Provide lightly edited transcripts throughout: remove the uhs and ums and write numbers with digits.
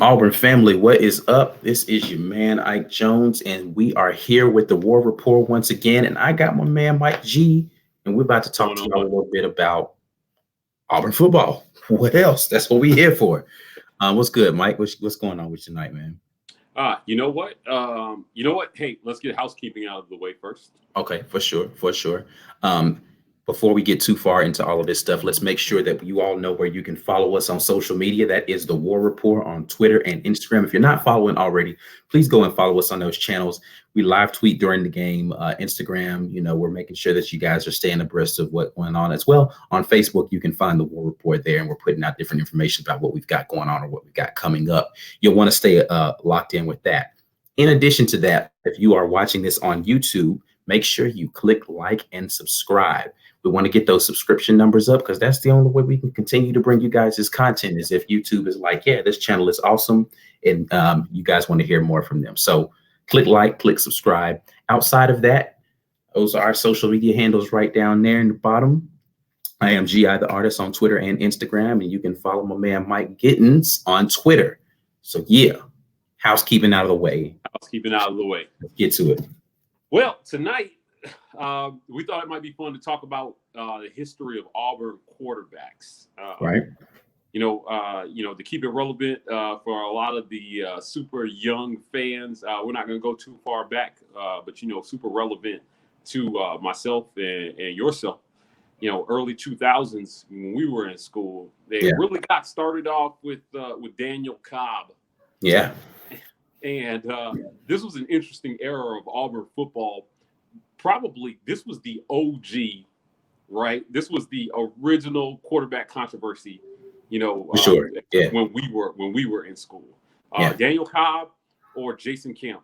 Auburn family, what is up? This is your man Ike Jones, and we are here with the War Report once again. And I got my man Mike G, and we're about to talk Going to on, y'all a bud? little bit about Auburn football. What else? That's what we here for. What's good, Mike? What's going on with you tonight, man? You know what? Hey, let's get housekeeping out of the way first. Okay, for sure. Um, Before we get too far into all of this stuff, let's make sure that you all know where you can follow us on social media. That is the War Report on Twitter and Instagram. If you're not following already, please go and follow us on those channels. We live tweet during the game. Instagram, we're making sure that you guys are staying abreast of what's going on as well. On Facebook, you can find the War Report there, and we're putting out different information about what we've got going on or what we've got coming up. You'll want to stay locked in with that. In addition to that, if you are watching this on YouTube, make sure you click like and subscribe. We want to get those subscription numbers up because that's the only way we can continue to bring you guys this content is if YouTube is like, yeah, this channel is awesome. And you guys want to hear more from them. So click like, click subscribe. Outside of that, those are our social media handles right down there in the bottom. I am G.I. the artist on Twitter and Instagram, and you can follow my man Mike Gittens on Twitter. So yeah, housekeeping out of the way. Housekeeping out of the way. Let's get to it. Well, tonight we thought it might be fun to talk about the history of Auburn quarterbacks. Right. To keep it relevant for a lot of the super young fans. We're not going to go too far back, but super relevant to myself and yourself. Early 2000s when we were in school, they really got started off with Daniel Cobb. Yeah. And this was an interesting era of Auburn football. Probably this was the OG, right? This was the original quarterback controversy. Sure. Yeah. When we were in school, Daniel Cobb or Jason Campbell.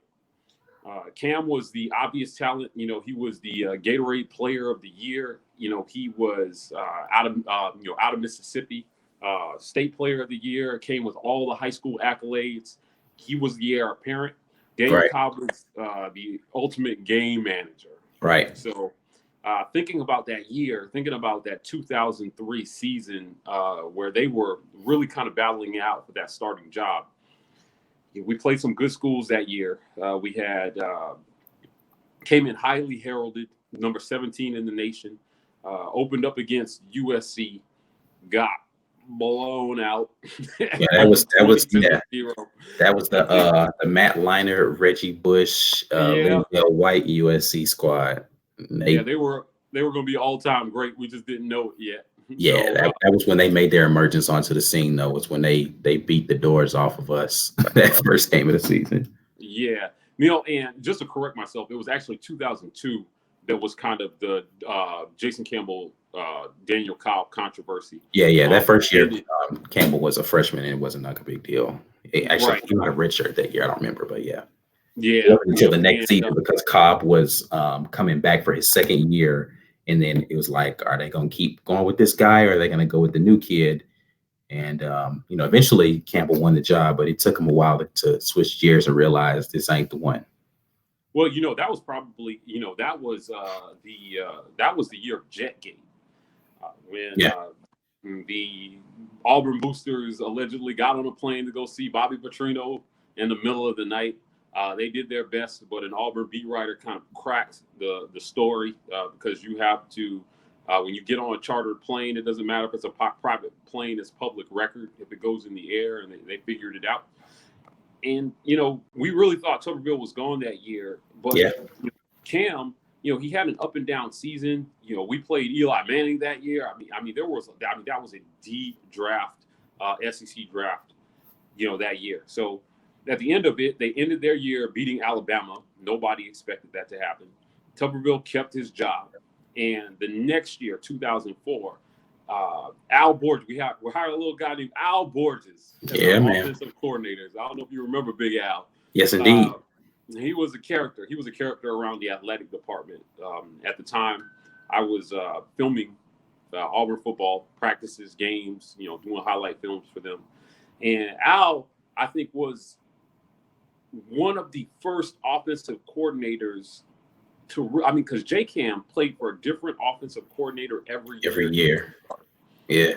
Cam was the obvious talent. He was the Gatorade Player of the Year. He was out of Mississippi, State Player of the Year. Came with all the high school accolades. He was the heir apparent. Daniel Cobb was the ultimate game manager. Right. So thinking about that year, thinking about that 2003 season where they were really kind of battling out for that starting job. We played some good schools that year. We had came in highly heralded, number 17 in the nation, opened up against USC, got blown out. That was the Matt Leinart, Reggie Bush, Lindell White USC squad. They were going to be all-time great. We just didn't know it yet. Yeah, so, that was when they made their emergence onto the scene, though. Was when they beat the doors off of us that first game of the season. Yeah, and just to correct myself, it was actually 2002 that was kind of the Jason Campbell, Daniel Cobb controversy. Yeah. That first year, Campbell was a freshman, and it wasn't like a big deal. He had a red shirt that year. I don't remember, but yeah. Yeah. Until the next season, because Cobb was coming back for his second year. And then it was like, are they going to keep going with this guy, or are they going to go with the new kid? And, eventually Campbell won the job, but it took him a while to switch gears and realize this ain't the one. Well, that was probably, that was the year of Jetgate when the Auburn boosters allegedly got on a plane to go see Bobby Petrino in the middle of the night. They did their best, but an Auburn beat writer kind of cracked the story because you have to, when you get on a chartered plane, it doesn't matter if it's a private plane, it's public record if it goes in the air, and they figured it out. And, we really thought Tuberville was gone that year, but Cam, he had an up and down season. We played Eli Manning that year. That was a deep draft, SEC draft, that year. So, at the end of it, they ended their year beating Alabama. Nobody expected that to happen. Tuberville kept his job. And the next year, 2004, Al Borges, we hired a little guy named Al Borges as offensive coordinators. I don't know if you remember Big Al. Yes, indeed. He was a character. He was a character around the athletic department. At the time, I was filming Auburn football practices, games, doing highlight films for them. And Al, I think, was one of the first offensive coordinators because J-Cam played for a different offensive coordinator every year. Yeah.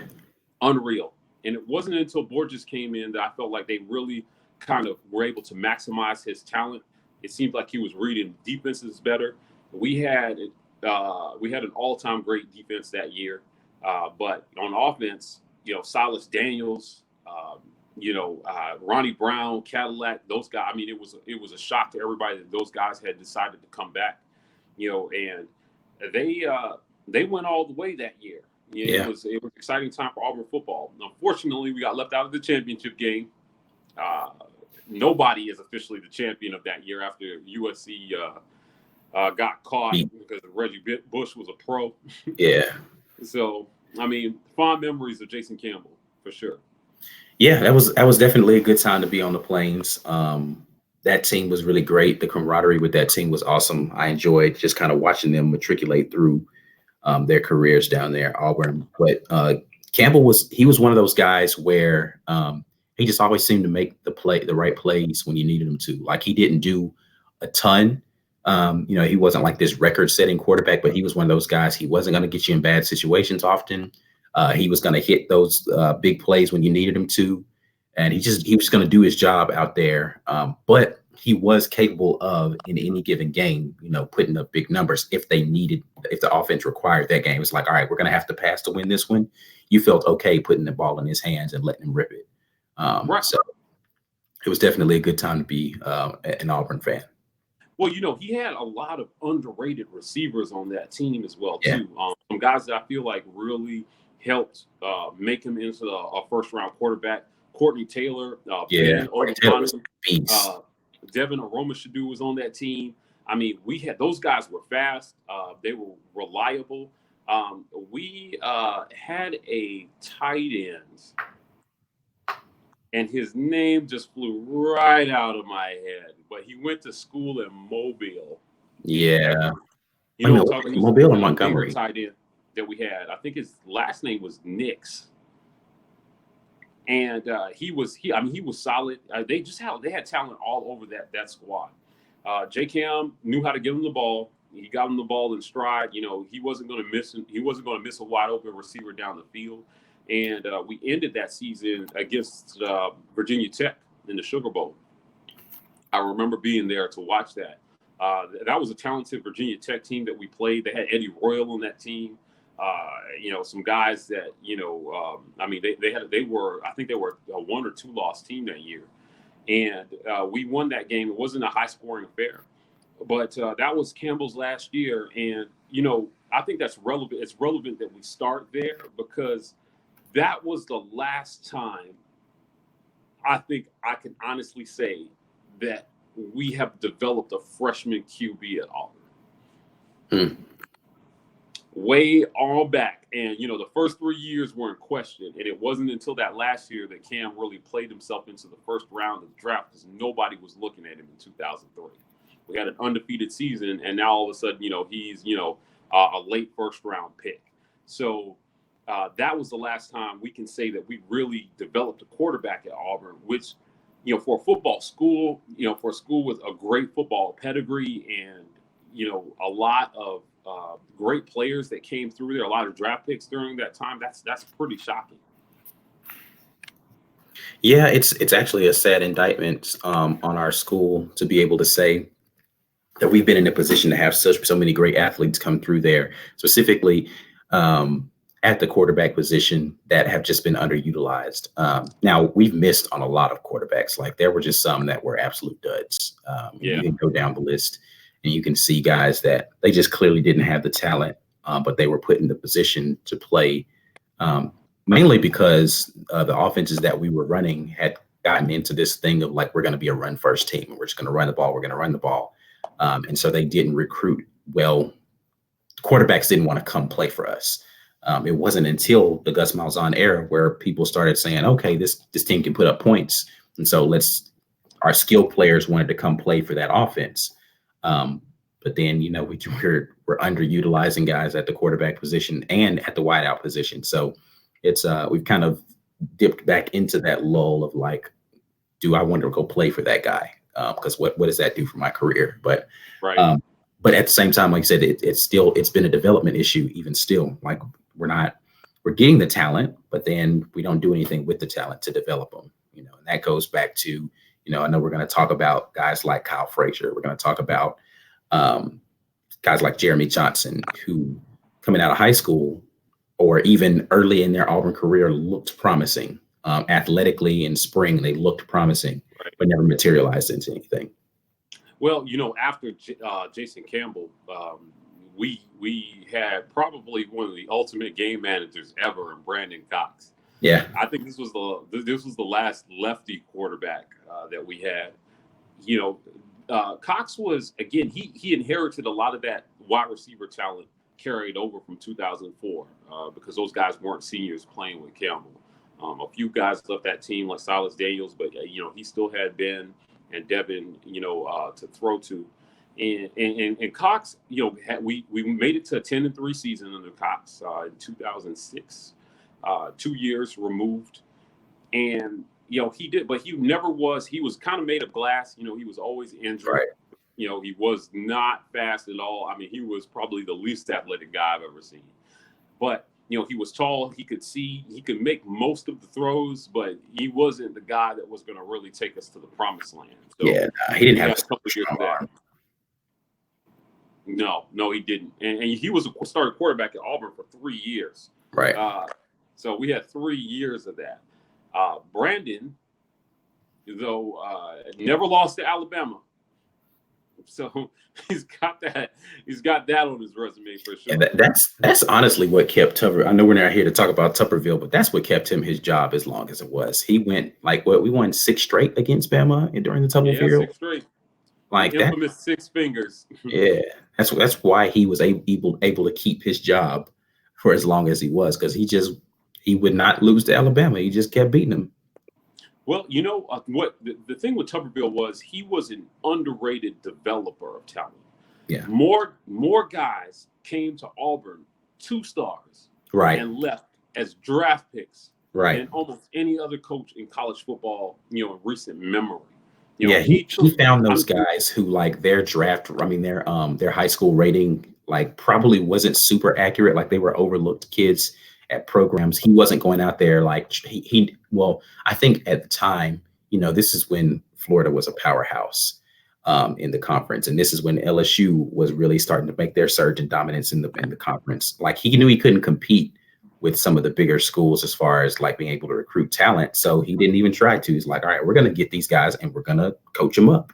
Unreal. And it wasn't until Borges came in that I felt like they really kind of were able to maximize his talent. It seemed like he was reading defenses better. We had an all-time great defense that year, but on offense, Silas Daniels, Ronnie Brown, Cadillac, those guys. I mean, it was a shock to everybody that those guys had decided to come back. And they went all the way that year. Yeah, it was an exciting time for Auburn football. Unfortunately, we got left out of the championship game. Nobody is officially the champion of that year after USC got caught because Reggie Bush was a pro. Yeah. So, I mean, fond memories of Jason Campbell for sure. Yeah, that was definitely a good time to be on the Plains. That team was really great. The camaraderie with that team was awesome. I enjoyed just kind of watching them matriculate through their careers down there at Auburn. But Campbell was one of those guys where he just always seemed to make the right plays when you needed him to. Like, he didn't do a ton. He wasn't like this record-setting quarterback, but he was one of those guys. He wasn't going to get you in bad situations often. He was going to hit those big plays when you needed him to, and he was going to do his job out there. But he was capable of, in any given game, putting up big numbers if the offense required that game. It's like, all right, we're going to have to pass to win this one. You felt okay putting the ball in his hands and letting him rip it. Right. So it was definitely a good time to be an Auburn fan. Well, he had a lot of underrated receivers on that team as well, too. Some guys that I feel like really helped make him into a first-round quarterback. Courtney Taylor, Ben Devin Aromashadu was on that team. I mean, those guys were fast. They were reliable. We had a tight end, and his name just flew right out of my head. But he went to school in Mobile. Yeah. Mobile or Montgomery? Tight end that we had. I think his last name was Nix. And he was solid. They had talent all over that squad. J Cam knew how to give him the ball. He got him the ball in stride. He wasn't going to miss. He wasn't going to miss a wide open receiver down the field. And we ended that season against Virginia Tech in the Sugar Bowl. I remember being there to watch that. That was a talented Virginia Tech team that we played. They had Eddie Royal on that team. Some guys that, they were a 1 or 2 loss team that year. And we won that game. It wasn't a high scoring affair, but that was Campbell's last year. And, I think that's relevant. It's relevant that we start there because that was the last time I think I can honestly say that we have developed a freshman QB at Auburn. Way all back. And, the first 3 years were in question. And it wasn't until that last year that Cam really played himself into the first round of the draft because nobody was looking at him in 2003. We had an undefeated season, and now all of a sudden, he's, a late first round pick. So that was the last time we can say that we really developed a quarterback at Auburn, which, for a football school, for a school with a great football pedigree and, a lot of great players that came through there, a lot of draft picks during that time. That's pretty shocking. Yeah, it's actually a sad indictment on our school to be able to say that we've been in a position to have so many great athletes come through there, specifically at the quarterback position, that have just been underutilized. Now, we've missed on a lot of quarterbacks. Like, there were just some that were absolute duds. You can go down the list and you can see guys that they just clearly didn't have the talent, but they were put in the position to play, mainly because the offenses that we were running had gotten into this thing of like, we're going to be a run first team. We're just going to run the ball. We're going to run the ball. And so they didn't recruit well. Quarterbacks didn't want to come play for us. It wasn't until the Gus Malzahn era where people started saying, okay, this team can put up points. And so our skill players wanted to come play for that offense. But then, we're underutilizing guys at the quarterback position and at the wideout position. So we've kind of dipped back into that lull of like, do I want to go play for that guy? Because what does that do for my career? But right. But at the same time, like I said, it's been a development issue even still. Like, we're we're getting the talent, but then we don't do anything with the talent to develop them. And that goes back to, I know we're going to talk about guys like Kyle Frazier. We're going to talk about um, guys like Jeremy Johnson, who coming out of high school or even early in their Auburn career looked promising. Athletically in spring, they looked promising, Right. but never materialized into anything. Well, after Jason Campbell, we had probably one of the ultimate game managers ever in Brandon Cox. Yeah, I think this was the last lefty quarterback that we had. Cox was, again, he inherited a lot of that wide receiver talent carried over from 2004 because those guys weren't seniors playing with Campbell. A few guys left that team like Silas Daniels, but he still had Ben and Devin, to throw to. And Cox, we made it to a 10-3 season under Cox in 2006, 2 years removed, and he did, but he was kind of made of glass. He was always injured. right. He was not fast at all. I mean, he was probably the least athletic guy I've ever seen. But he was tall. He could see. He could make most of the throws, but he wasn't the guy that was going to really take us to the promised land. So Yeah, he didn't have a couple of years of that. arm. No, he didn't. And he was a starting quarterback at Auburn for 3 years. Right. So we had 3 years of that. Brandon, though, never lost to Alabama. So he's got that on his resume for sure. And that's honestly what kept Tupper. I know we're not here to talk about Tupperville, but that's what kept him his job as long as it was. He went we won 6 straight against Bama during the Tupperville period. 6 straight. Like the that. Infamous 6 fingers. Yeah, that's why he was able to keep his job for as long as he was, because he would not lose to Alabama. He just kept beating them. Well, what the thing with Tuberville was, he was an underrated developer of talent. Yeah. More guys came to Auburn 2 stars, right, and left as draft picks, right, than almost any other coach in college football, in recent memory. He found those guys who, like, their draft, their high school rating, like, probably wasn't super accurate. Like, they were overlooked kids at programs. He wasn't going out there like I think at the time, this is when Florida was a powerhouse in the conference, and this is when LSU was really starting to make their surge in dominance in the conference. Like, he knew he couldn't compete with some of the bigger schools as far as like being able to recruit talent, so he didn't even try to. He's like, all right, we're going to get these guys and we're going to coach them up,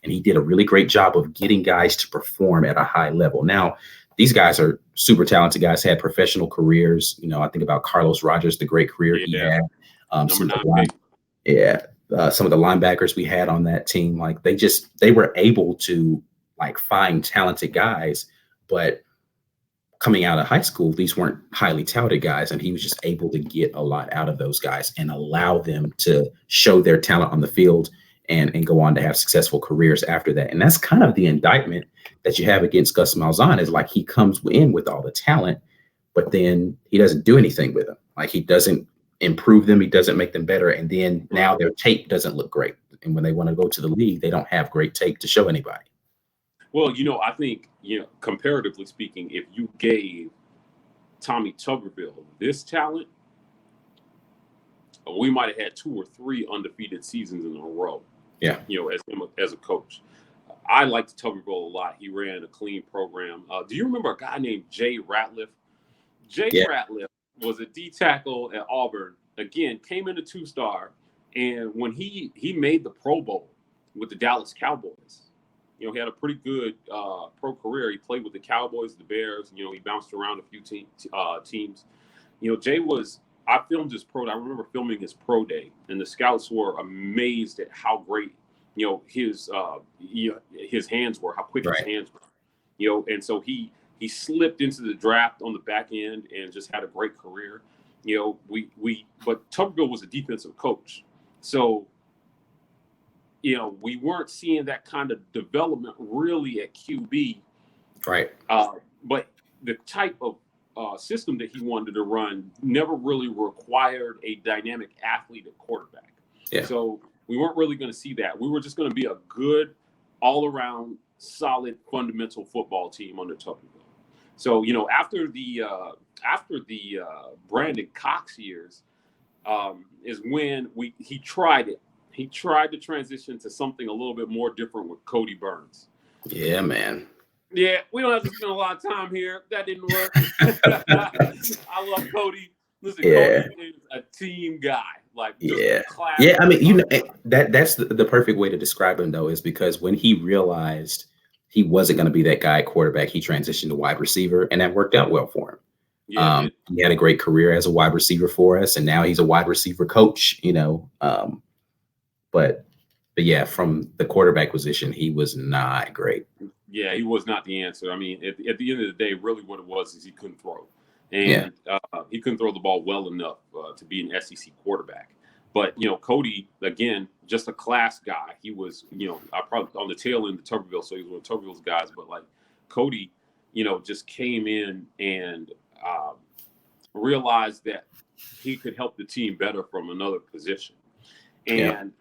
and he did a really great job of getting guys to perform at a high level. Now, these guys are super talented guys, had professional careers. I think about Carlos Rogers, the great career he had. Some of the linebackers we had on that team, like, they were able to, like, find talented guys, but coming out of high school, these weren't highly touted guys, and he was just able to get a lot out of those guys and allow them to show their talent on the field and go on to have successful careers after that. And that's kind of the indictment that you have against Gus Malzahn, is like, he comes in with all the talent, but then he doesn't do anything with them. Like, he doesn't improve them. He doesn't make them better. And then now their tape doesn't look great. And when they want to go to the league, they don't have great tape to show anybody. Well, I think, comparatively speaking, if you gave Tommy Tuberville this talent, we might have had 2 or 3 undefeated seasons in a row. Yeah. As a coach. I liked Tuberville a lot. He ran a clean program. Do you remember a guy named Jay Ratliff? Ratliff was a D tackle at Auburn. Again, came in a 2-star, and when he made the Pro Bowl with the Dallas Cowboys, he had a pretty good pro career. He played with the Cowboys, the Bears. He bounced around a few teams. Jay was. I filmed his pro. I remember filming his pro day, and the scouts were amazed at how great, his hands were, how quick his hands were. And so he slipped into the draft on the back end and just had a great career. But Tuberville was a defensive coach, so we weren't seeing that kind of development really at QB. Right. But the type of system that he wanted to run never really required a dynamic athlete at quarterback. Yeah. So we weren't really going to see that. We were just going to be a good, all-around, solid, fundamental football team under Tuberville. So after the Brandon Cox years is when he tried it. He tried to transition to something a little bit more different with Cody Burns. Yeah, man. Yeah, we don't have to spend a lot of time here. That didn't work. I love Cody. Listen, Yeah. Cody is a team guy, like just a Yeah. class. Yeah. I mean, that's the perfect way to describe him, though, is because when he realized he wasn't going to be that guy at quarterback, he transitioned to wide receiver, and that worked out well for him. Yeah, it did. He had a great career as a wide receiver for us, and now he's a wide receiver coach, but yeah, from the quarterback position, he was not great. Yeah, he was not the answer. I mean, at the end of the day, really what it was is he couldn't throw. Yeah. And he couldn't throw the ball well enough to be an SEC quarterback. But, Cody, again, just a class guy. He was, I probably on the tail end of Tuberville, so he was one of Tuberville's guys. But, like, Cody, just came in and realized that he could help the team better from another position. And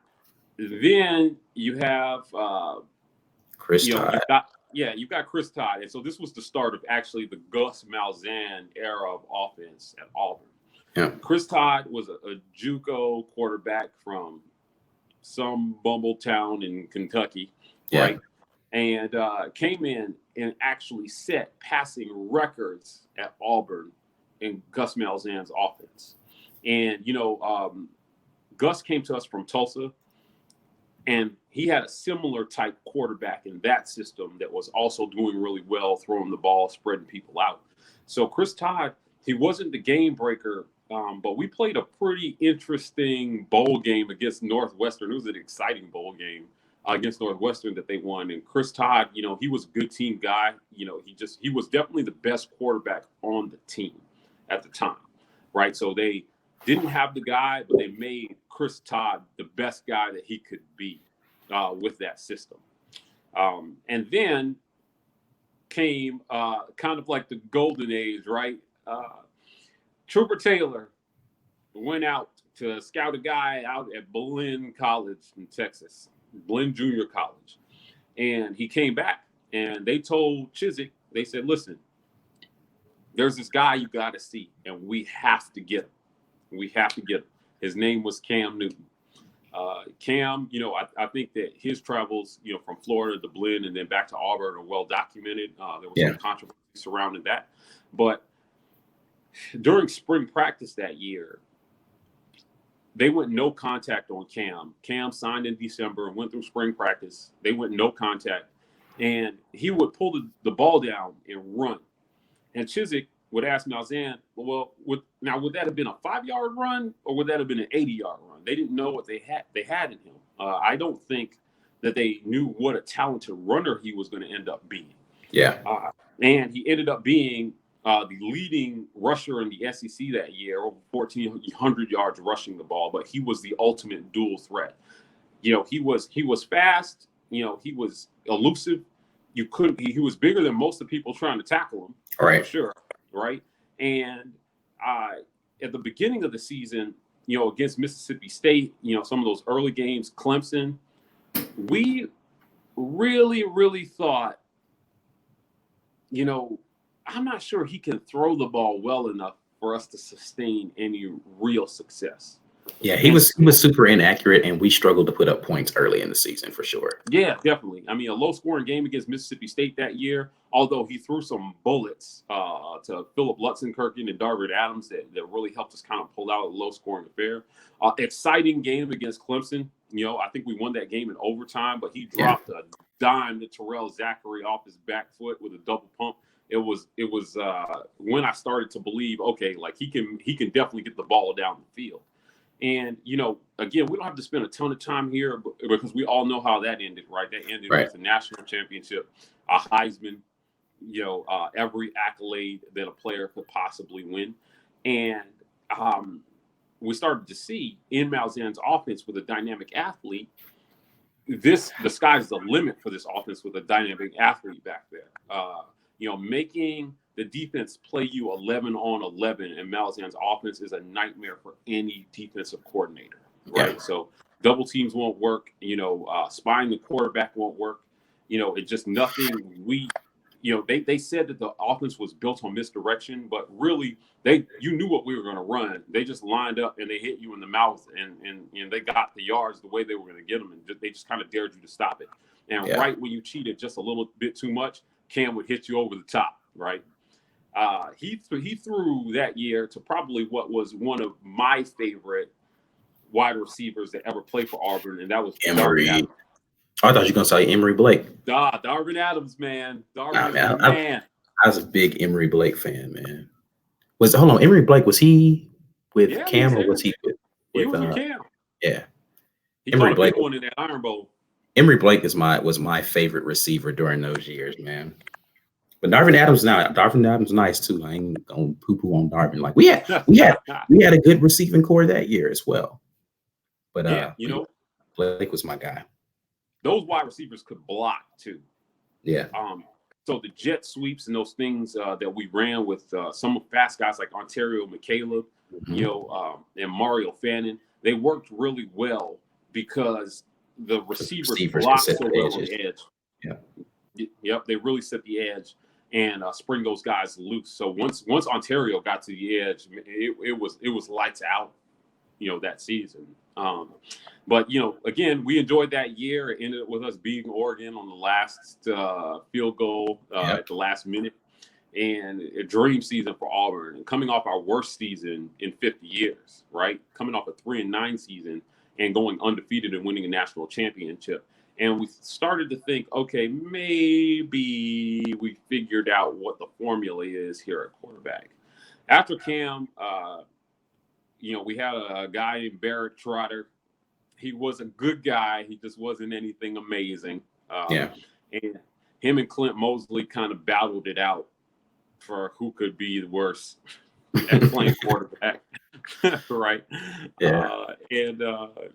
then you have Chris Todd. You've got Chris Todd. And so this was the start of actually the Gus Malzahn era of offense at Auburn. Yeah. Chris Todd was a JUCO quarterback from some bumble town in Kentucky, right? And came in and actually set passing records at Auburn in Gus Malzahn's offense. And, Gus came to us from Tulsa, and he had a similar type quarterback in that system that was also doing really well, throwing the ball, spreading people out. So Chris Todd, he wasn't the game breaker, but we played a pretty interesting bowl game against Northwestern. It was an exciting bowl game against Northwestern that they won. And Chris Todd, he was a good team guy. He was definitely the best quarterback on the team at the time, right? So they didn't have the guy, but they made Chris Todd the best guy that he could be with that system. And then came kind of like the golden age, right? Trooper Taylor went out to scout a guy out at Blinn College in Texas, Blinn Junior College. And he came back, and they told Chizik, they said, listen, there's this guy you got to see, and we have to get him. We have to get him. His name was Cam Newton. Cam, I think that his travels, from Florida to Blinn and then back to Auburn are well documented. There was some controversy surrounding that. But during spring practice that year, they went no contact on Cam. Cam signed in December and went through spring practice. They went no contact. And he would pull the ball down and run. And Chizik would ask Malzahn, well, would that have been a 5-yard run or would that have been an 80-yard run? They didn't know what they had in him. I don't think that they knew what a talented runner he was going to end up being. Yeah. And he ended up being the leading rusher in the SEC that year, over 1,400 yards rushing the ball. But he was the ultimate dual threat. He was fast. He was elusive. He was bigger than most of the people trying to tackle him. Right. For sure. Right. And at the beginning of the season, against Mississippi State, some of those early games, Clemson, we really, really thought, I'm not sure he can throw the ball well enough for us to sustain any real success. Yeah, he was super inaccurate, and we struggled to put up points early in the season for sure. Yeah, definitely. I mean, a low-scoring game against Mississippi State that year, although he threw some bullets to Philip Lutzenkirchen and Darvin Adams that really helped us kind of pull out a low-scoring affair. Exciting game against Clemson. I think we won that game in overtime, but he dropped a dime to Terrell Zachary off his back foot with a double pump. It was when I started to believe, okay, like he can definitely get the ball down the field. And, again, we don't have to spend a ton of time here because we all know how that ended, right? That ended with a national championship, a Heisman, every accolade that a player could possibly win. And we started to see in Malzahn's offense with a dynamic athlete, the sky's the limit for this offense with a dynamic athlete back there. Making the defense play you 11 on 11 and Malzahn's offense is a nightmare for any defensive coordinator, right? Yeah. So double teams won't work, spying the quarterback won't work. It's just nothing they said that the offense was built on misdirection, but really you knew what we were going to run. They just lined up and they hit you in the mouth, and they got the yards the way they were going to get them, and they just kind of dared you to stop it. And right when you cheated just a little bit too much, Cam would hit you over the top, right? He threw that year to probably what was one of my favorite wide receivers that ever played for Auburn, and that was Emory. I thought you were gonna say Emory Blake. Darvin Adams, man. Nah, man, man. I was a big Emory Blake fan, man. Hold on, Emory Blake, was he with Cam or was he with he was with Cam? Yeah. He Emory caught a big one in that Iron Bowl. Emory Blake was my favorite receiver during those years, man. But Darvin Adams nice too. I ain't gonna poo-poo on Darvin. Like we had a good receiving core that year as well. But Blake was my guy. Those wide receivers could block too. Yeah. So the jet sweeps and those things that we ran with some fast guys like Ontario McCaleb, and Mario Fannin, they worked really well because the receivers blocked so well on the edge. Yeah. Yep, they really set the edge and spring those guys loose. So once Ontario got to the edge, it was lights out, that season. But again, we enjoyed that year. It ended up with us beating Oregon on the last field goal at the last minute, and a dream season for Auburn. And coming off our worst season in 50 years, right? Coming off a 3-9 season and going undefeated and winning a national championship. And we started to think, okay, maybe we figured out what the formula is here at quarterback. After Cam, we had a guy named Barrett Trotter. He was a good guy. He just wasn't anything amazing. And him and Clint Mosley kind of battled it out for who could be the worst at playing quarterback. Right. Yeah. And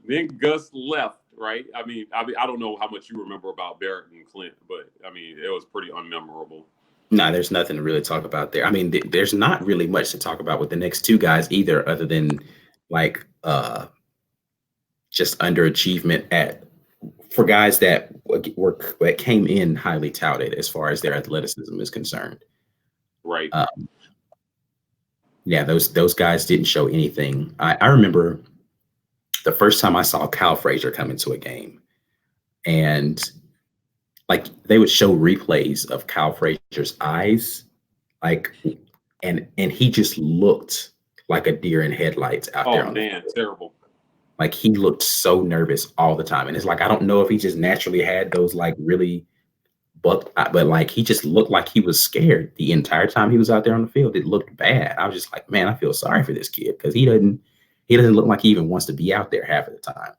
then Gus left. Right. I mean, I don't know how much you remember about Barrett and Clint, but I mean, it was pretty unmemorable. No, there's nothing to really talk about there. I mean, there's not really much to talk about with the next two guys either, other than like just underachievement for guys that came in highly touted as far as their athleticism is concerned. Right. Yeah, those guys didn't show anything. I remember the first time I saw Kyle Frazier come into a game, and like they would show replays of Kyle Frazier's eyes, like, and he just looked like a deer in headlights out there. Oh man, terrible. Like he looked so nervous all the time, and it's like I don't know if he just naturally had those like really, but like he just looked like he was scared the entire time he was out there on the field. It looked bad. I was just like, man, I feel sorry for this kid because he doesn't look like he even wants to be out there half of the time.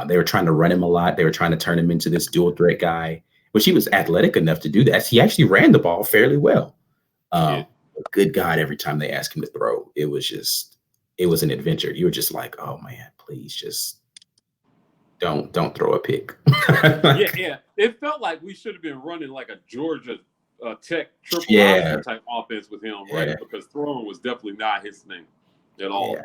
They were trying to run him a lot. They were trying to turn him into this dual threat guy, which he was athletic enough to do that. He actually ran the ball fairly well. Good God, every time they asked him to throw, it was an adventure. You were just like, oh man, please just don't throw a pick. Yeah. It felt like we should have been running like a Georgia Tech triple option type offense with him, right? Because throwing was definitely not his thing at all. Yeah.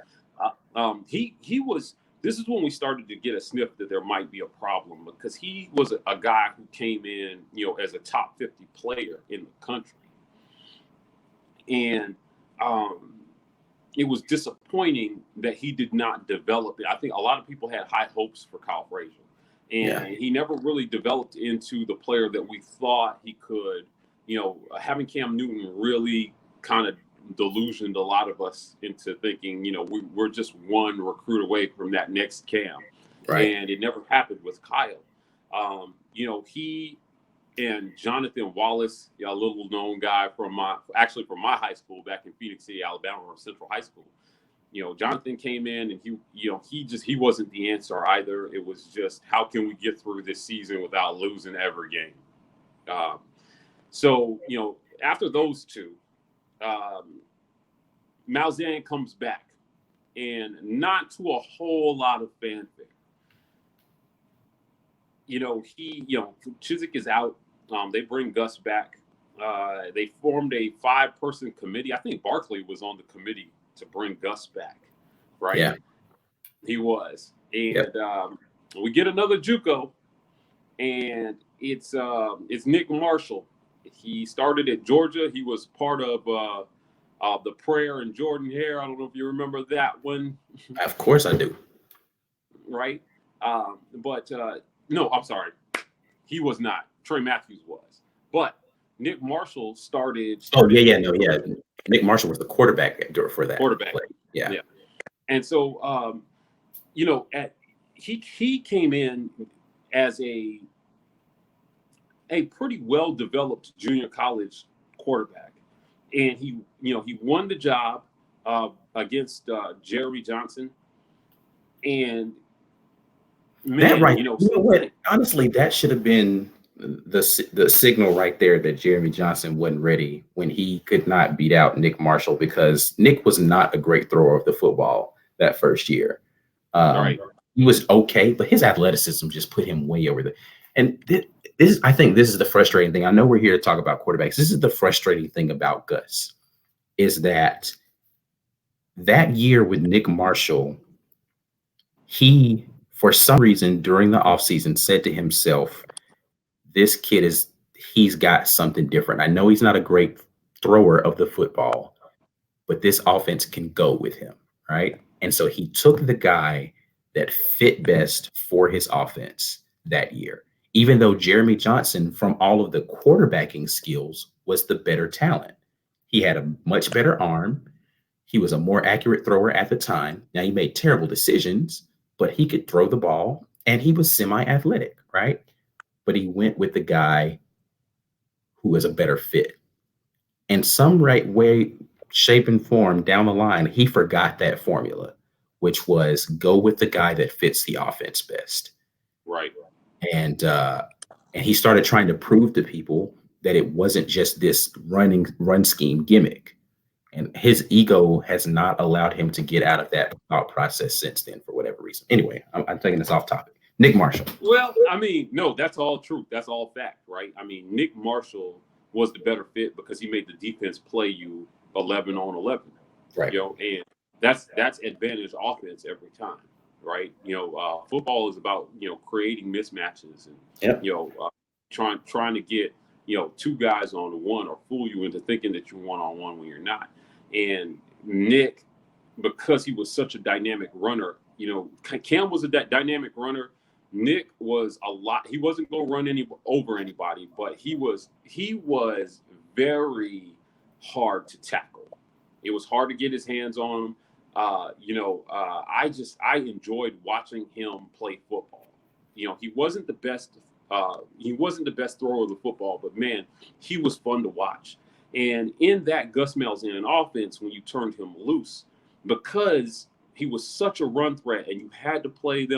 He was. This is when we started to get a sniff that there might be a problem because he was a guy who came in, as a top 50 player in the country, and it was disappointing that he did not develop it. I think a lot of people had high hopes for Kyle Frazier, and he never really developed into the player that we thought he could. Having Cam Newton really kind of delusioned a lot of us into thinking, we're just one recruit away from that next Cam. Right. And it never happened with Kyle. He and Jonathan Wallace, a little known guy from my high school back in Phoenix City, Alabama, or Central High School. Jonathan came in and he wasn't the answer either. It was just, how can we get through this season without losing every game? So after those two, Malzahn comes back, and not to a whole lot of fanfare. Chizik is out. They bring Gus back. They formed a 5-person committee. I think Barkley was on the committee to bring Gus back, right? Yeah, he was. And we get another JUCO, and it's Nick Marshall. He started at Georgia. He was part of the prayer and Jordan Hare. I don't know if you remember that one. Of course I do. Right? But no, I'm sorry. He was not. Trey Matthews was. But Nick Marshall started. Oh, yeah. Nick Marshall was the quarterback for that Quarterback. play. Yeah. And so, he came in as a pretty well-developed junior college quarterback. And he won the job against Jerry Johnson. And man, what? Honestly, that should have been the signal right there that Jeremy Johnson wasn't ready when he could not beat out Nick Marshall, because Nick was not a great thrower of the football that first year. Right. He was okay, but his athleticism just put him way over the. And I think this is the frustrating thing. I know we're here to talk about quarterbacks. This is the frustrating thing about Gus, is that year with Nick Marshall, he, for some reason during the offseason, said to himself, this kid he's got something different. I know he's not a great thrower of the football, but this offense can go with him, right? And so he took the guy that fit best for his offense that year, even though Jeremy Johnson, from all of the quarterbacking skills, was the better talent. He had a much better arm. He was a more accurate thrower at the time. Now, he made terrible decisions, but he could throw the ball and he was semi-athletic, right? But he went with the guy who was a better fit. In some right way, shape, and form down the line, he forgot that formula, which was go with the guy that fits the offense best. Right. And he started trying to prove to people that it wasn't just this run scheme gimmick. And his ego has not allowed him to get out of that thought process since then, for whatever reason. Anyway, I'm taking this off topic. Nick Marshall. Well, I mean, no, that's all truth. That's all fact, right? I mean, Nick Marshall was the better fit because he made the defense play you 11 on 11. Right. And that's advantage offense every time, right? Football is about, creating mismatches and, trying to get, two guys on one or fool you into thinking that you're one-on-one when you're not. And Nick, because he was such a dynamic runner, Cam was a dynamic runner. Nick was he wasn't going to run over anybody, but he was very hard to tackle. It was hard to get his hands on him. I enjoyed watching him play football. He wasn't the best thrower of the football, but man, he was fun to watch. And in that Gus Malzahn offense, when you turned him loose, because he was such a run threat and you had to play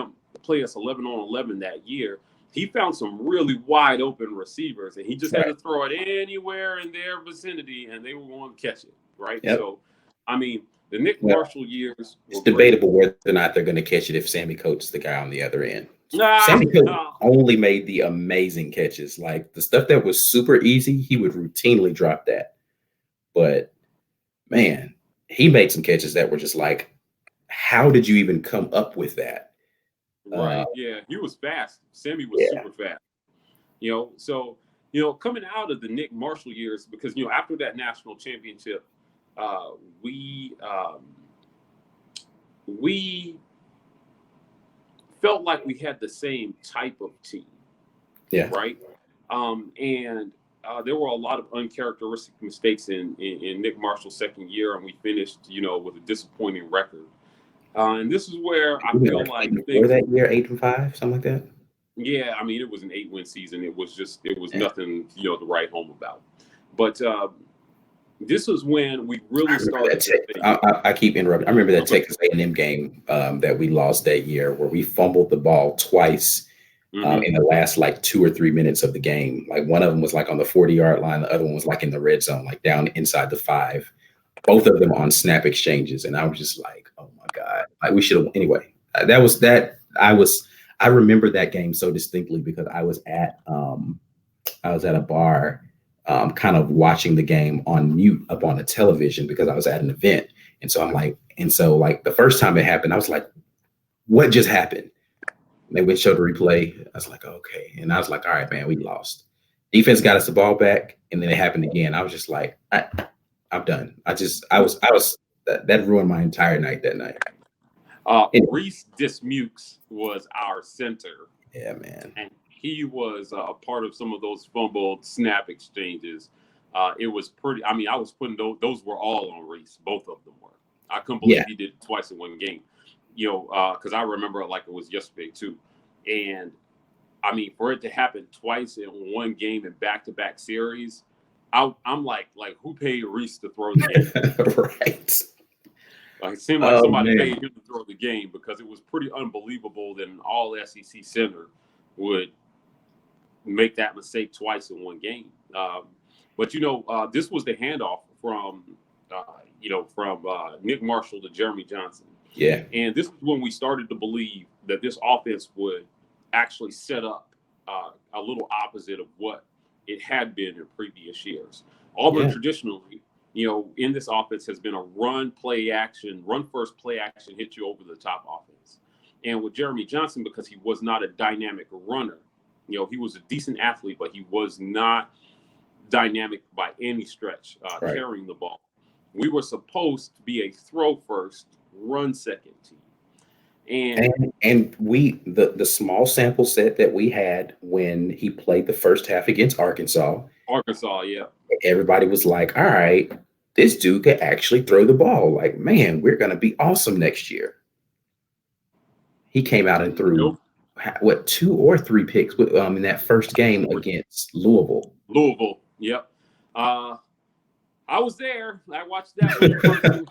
us 11 on 11 that year, he found some really wide open receivers and he just had to throw it anywhere in their vicinity and they were going to catch it. Right. Yep. So, I mean, the Nick Marshall years. It's debatable whether or not they're going to catch it if Sammy Coates is the guy on the other end. Sammy Coates only made the amazing catches. Like the stuff that was super easy, he would routinely drop that. But man, he made some catches that were just like, how did you even come up with that? Right. He was fast. Sammy was super fast. So, coming out of the Nick Marshall years, because, after that national championship, we felt like we had the same type of team. Yeah. Right. And there were a lot of uncharacteristic mistakes in Nick Marshall's second year, and we finished, with a disappointing record. And this is where I feel like before that year, 8-5, something like that. Yeah, I mean, it was an 8-win season. It was nothing, to write home about. But this is when we really started. I keep interrupting. I remember that Texas A&M game that we lost that year, where we fumbled the ball twice in the last 2 or 3 minutes of the game. Like one of them was on the 40-yard line, the other one was in the red zone, down inside the 5. Both of them on snap exchanges, and I was just like, "Oh my God!" We should have. Anyway, that was that. I remember that game so distinctly because I was at a bar, kind of watching the game on mute up on the television because I was at an event, and so the first time it happened, I was like, "What just happened?" And they showed the replay. I was like, "Okay," and I was like, "All right, man, we lost." Defense got us the ball back, and then it happened again. I was just like, I'm done. That ruined my entire night that night. Anyway, Reese Dismukes was our center, yeah, man. and he was a part of some of those fumbled snap exchanges. It was pretty. I mean, I was putting those were all on Reese. Both of them were. I couldn't Yeah, believe he did it twice in one game. Because I remember it like it was yesterday too. And I mean, for it to happen twice in one game in back-to-back series, I'm like who paid Reese to throw the game? right. Like it seemed like Oh somebody man. paid him to throw the game because it was pretty unbelievable that an all SEC center would make that mistake twice in one game. But this was the handoff from Nick Marshall to Jeremy Johnson, Yeah, and this is when we started to believe that this offense would actually set up a little opposite of what it had been in previous years. Auburn yeah, traditionally, in this offense has been a run first play action, hit you over the top offense. And with Jeremy Johnson, because he was not a dynamic runner, he was a decent athlete, but he was not dynamic by any stretch right. carrying the ball. We were supposed to be a throw first, run second team. And And the small sample set that we had when he played the first half against Arkansas, Arkansas, yeah. everybody was like, all right, this dude could actually throw the ball. Like, man, we're gonna be awesome next year. He came out and threw Nope. what, 2 or 3 picks in that first game against Louisville. Louisville, yep. I was there. I watched that one in person.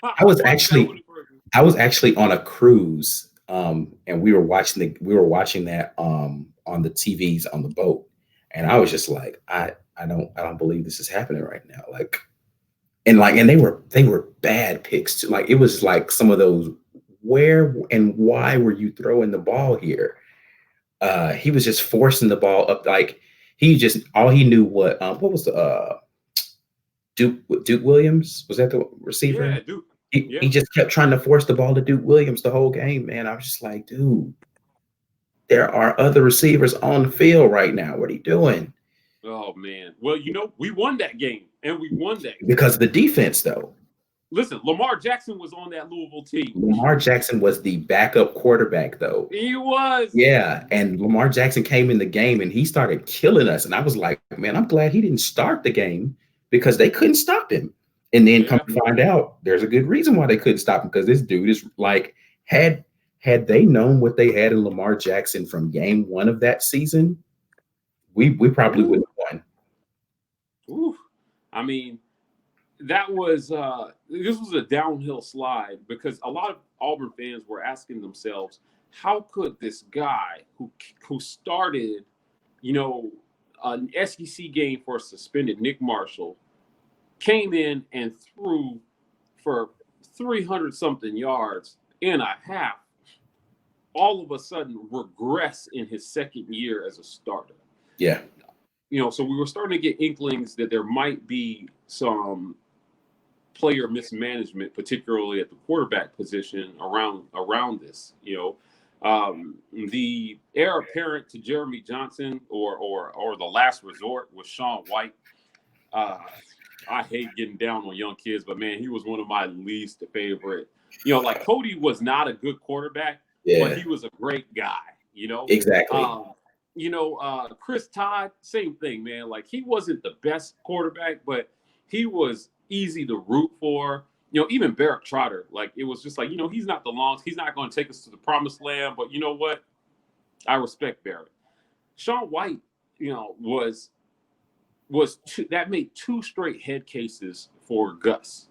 I was Watched that one actually in person. I was actually on a cruise, and we were watching that on the TVs on the boat, and I was just like, I don't believe this is happening right now. And they were bad picks too. Like it was like some of those, where and why were you throwing the ball here? He was just forcing the ball up, like he just all he knew what was the Duke Williams, was that the receiver? Yeah, dude. He Yeah. just kept trying to force the ball to Duke Williams the whole game, man. I was just like, dude, there are other receivers on the field right now. What are you doing? Oh man. Well, we won that game, and we won that game. Because of the defense, though. Listen, Lamar Jackson was on that Louisville team. Lamar Jackson was the backup quarterback, though. He was. Yeah, and Lamar Jackson came in the game and he started killing us. And I was like, man, I'm glad he didn't start the game because they couldn't stop him. And then come Yeah. to find out, there's a good reason why they couldn't stop him, because this dude is like, had they known what they had in Lamar Jackson from game one of that season, we probably would have won. Ooh. I mean, that was this was a downhill slide because a lot of Auburn fans were asking themselves, how could this guy who started, an SEC game for a suspended Nick Marshall, came in and threw for 300 something yards in a half, all of a sudden regress in his second year as a starter? Yeah. So we were starting to get inklings that there might be some player mismanagement, particularly at the quarterback position around this. The heir apparent to Jeremy Johnson or the last resort was Shaun White. I hate getting down on young kids, but man, he was one of my least favorite. Like Cody was not a good quarterback, Yeah. but he was a great guy. Exactly. Chris Todd, same thing, man. Like he wasn't the best quarterback, but he was easy to root for. Even Barrett Trotter, like it was just like, he's not he's not going to take us to the promised land, but you know what? I respect Barrett. Shaun White, that made 2 straight head cases for Gus.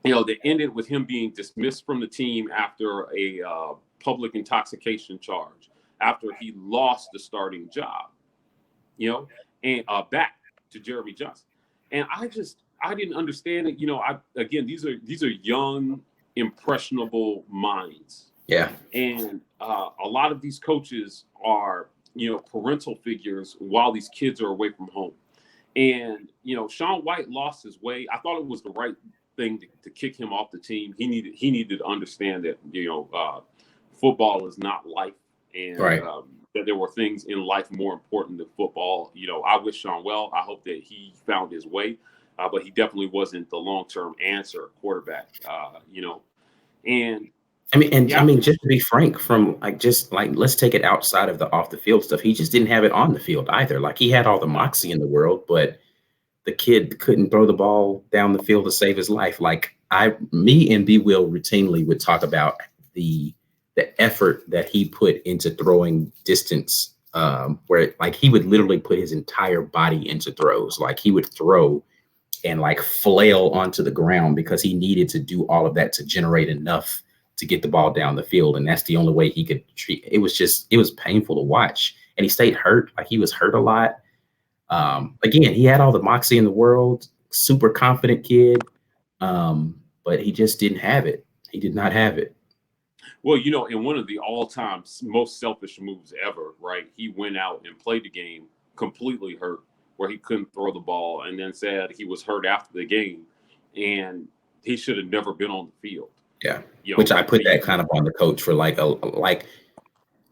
That ended with him being dismissed from the team after a public intoxication charge, after he lost the starting job, and back to Jeremy Johnson. And I didn't understand it. These are young, impressionable minds. Yeah. And a lot of these coaches are, parental figures while these kids are away from home. And, Shaun White lost his way. I thought it was the right thing to kick him off the team. He needed to understand that, football is not life. And, Right. that there were things in life more important than football. I wish Sean well. I hope that he found his way, but he definitely wasn't the long-term answer quarterback. And I yeah, mean, just to be frank, from let's take it outside of the off the field stuff. He just didn't have it on the field either. Like he had all the moxie in the world, but the kid couldn't throw the ball down the field to save his life. Like me and B Will routinely would talk about the effort that he put into throwing distance, where like he would literally put his entire body into throws. Like he would throw and like flail onto the ground because he needed to do all of that to generate enough to get the ball down the field. And that's the only way he could treat it. It was painful to watch. And he stayed hurt. Like he was hurt a lot. Again, he had all the moxie in the world, super confident kid. But he just didn't have it. He did not have it. well, in one of the all-time most selfish moves ever, right? He went out and played the game completely hurt, where he couldn't throw the ball, and then said he was hurt after the game, and he should have never been on the field. Yeah. Which I put that kind of on the coach for like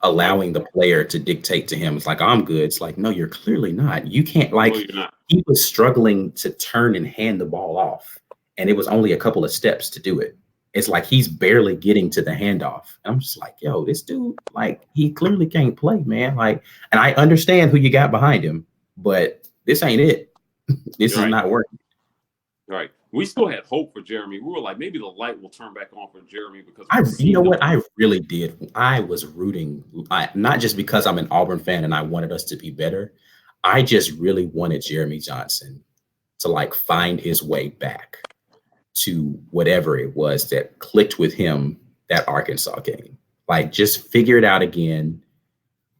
allowing the player to dictate to him. It's like, I'm good. It's like, no, you're clearly not. You can't No, you're not. He was struggling to turn and hand the ball off. And it was only a couple of steps to do it. It's like he's barely getting to the handoff. And I'm just like, yo, this dude, like, he clearly can't play, man. Like, and I understand who you got behind him, but this ain't it. This is not working. Right. We still had hope for Jeremy. We were like, maybe the light will turn back on for Jeremy because what I really did. I was rooting, not just because I'm an Auburn fan and I wanted us to be better. I just really wanted Jeremy Johnson to like find his way back to whatever it was that clicked with him that Arkansas game. Like just figure it out again.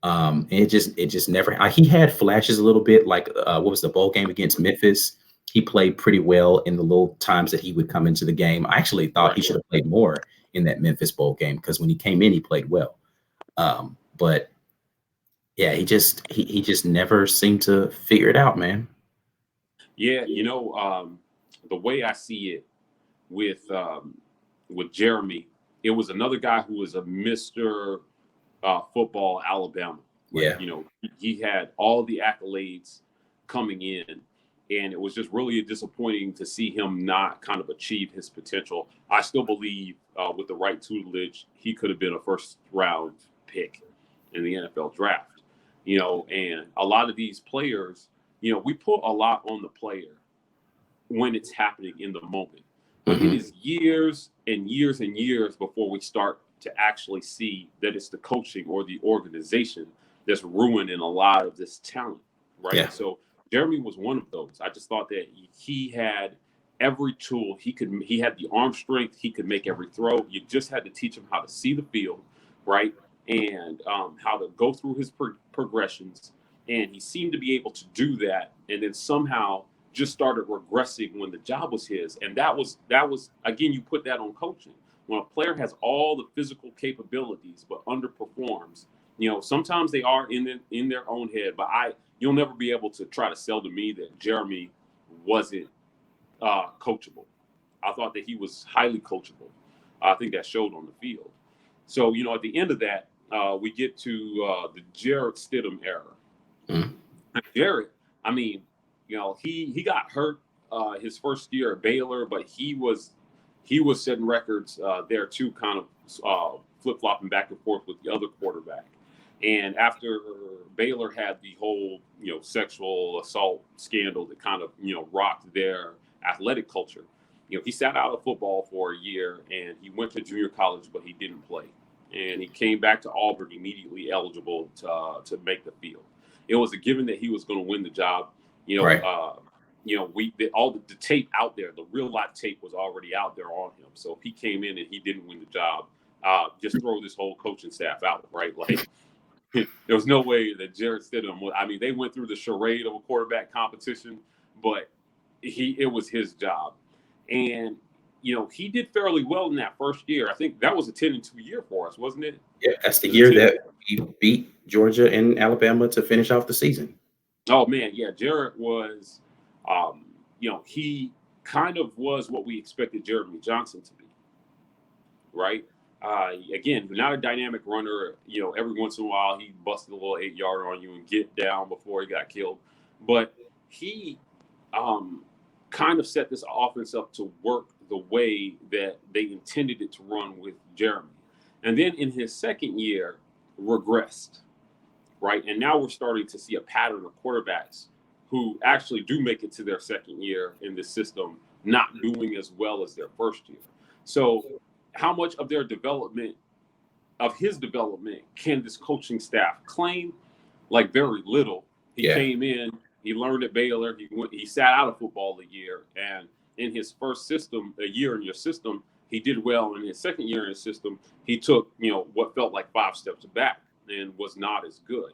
And it just never. He had flashes a little bit. Like what was the bowl game against Memphis? He played pretty well in the little times that he would come into the game. I actually thought he should have played more in that Memphis bowl game because when he came in, he played well. But yeah, he just never seemed to figure it out, man. Yeah, the way I see it with Jeremy, it was another guy who was a Mr. Football Alabama. Yeah. He had all the accolades coming in, and it was just really disappointing to see him not kind of achieve his potential. I still believe with the right tutelage, he could have been a first-round pick in the NFL draft. And a lot of these players, we put a lot on the player when it's happening in the moment. But it is years and years and years before we start to actually see that it's the coaching or the organization that's ruining a lot of this talent, right? Yeah. So Jeremy was one of those. I just thought that he had every tool. He had the arm strength. He could make every throw. You just had to teach him how to see the field, right? And how to go through his progressions. And he seemed to be able to do that. And then somehow just started regressing when the job was his. And that was again, you put that on coaching. When a player has all the physical capabilities but underperforms, sometimes they are in their own head. But you'll never be able to try to sell to me that Jeremy wasn't coachable. I thought that he was highly coachable. I think that showed on the field. So, at the end of that, we get to the Jarrett Stidham era. Jarrett, I mean, he got hurt his first year at Baylor, but he was setting records there too, kind of flip-flopping back and forth with the other quarterback. And after Baylor had the whole, sexual assault scandal that kind of, rocked their athletic culture, he sat out of football for a year and he went to junior college, but he didn't play. And he came back to Auburn immediately eligible to make the field. It was a given that he was going to win the job. Right. All the tape out there, the real life tape was already out there on him. So if he came in and he didn't win the job, just throw this whole coaching staff out, right? Like there was no way that Jarrett Stidham would. I mean, they went through the charade of a quarterback competition, but it was his job. And he did fairly well in that first year. I think that was a 10-2 year for us, wasn't it? Yeah, that's the year that we beat Georgia and Alabama to finish off the season. Oh man, yeah, Jarrett was, he kind of was what we expected Jeremy Johnson to be, right? Again, not a dynamic runner. Every once in a while he busted a little 8 yarder on you and get down before he got killed. But he kind of set this offense up to work the way that they intended it to run with Jeremy. And then in his second year, regressed, right? And now we're starting to see a pattern of quarterbacks who actually do make it to their second year in this system not doing as well as their first year. So how much of their development, of his development, can this coaching staff claim? Like very little. He came in, he learned at Baylor, he sat out of football a year, and in his first system, a year in your system, he did well. In his second year in his system, he took, what felt like 5 steps back and was not as good.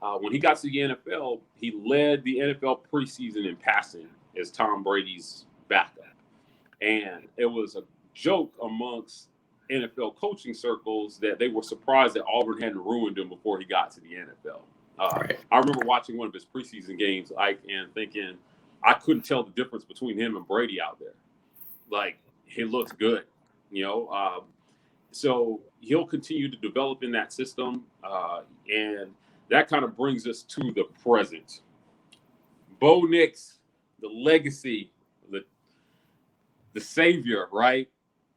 When he got to the NFL, he led the NFL preseason in passing as Tom Brady's backup. And it was a joke amongst NFL coaching circles that they were surprised that Auburn hadn't ruined him before he got to the NFL. I remember watching one of his preseason games, Ike, and thinking I couldn't tell the difference between him and Brady out there. Like, he looks good, so he'll continue to develop in that system, and that kind of brings us to the present. Bo Nix, the legacy, the savior, right?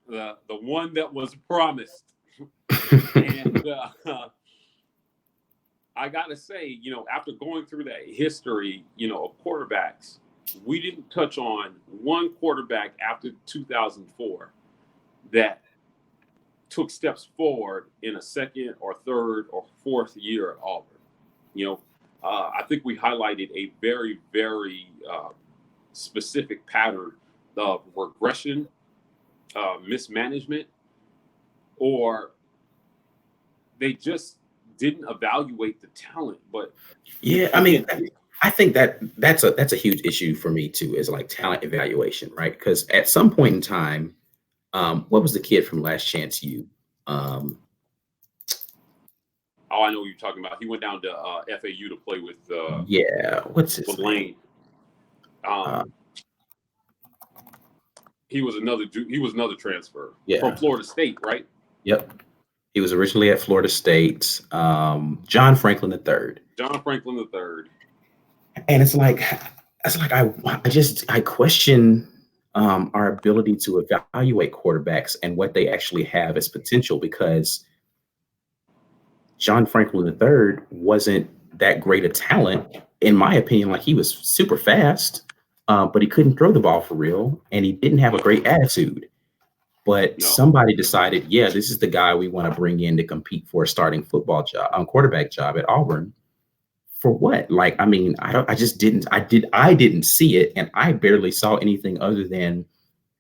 The one that was promised. And I got to say, after going through that history, of quarterbacks, we didn't touch on one quarterback after 2004 that took steps forward in a second or third or fourth year at Auburn. I think we highlighted a very, very specific pattern of regression, mismanagement, or they just didn't evaluate the talent. But I think that's a huge issue for me too, is like talent evaluation, right? Because at some point in time, what was the kid from Last Chance U? I know what you're talking about. He went down to FAU to play with what's his Lane. He was another transfer from Florida State, right? Yep. He was originally at Florida State. John Franklin III. John Franklin III. And it's like I question our ability to evaluate quarterbacks and what they actually have as potential, because John Franklin III wasn't that great a talent, in my opinion. Like, he was super fast, but he couldn't throw the ball for real, and he didn't have a great attitude. But somebody decided, this is the guy we want to bring in to compete for a starting football job, quarterback job at Auburn. For what? Like, I mean, I didn't see it, and I barely saw anything other than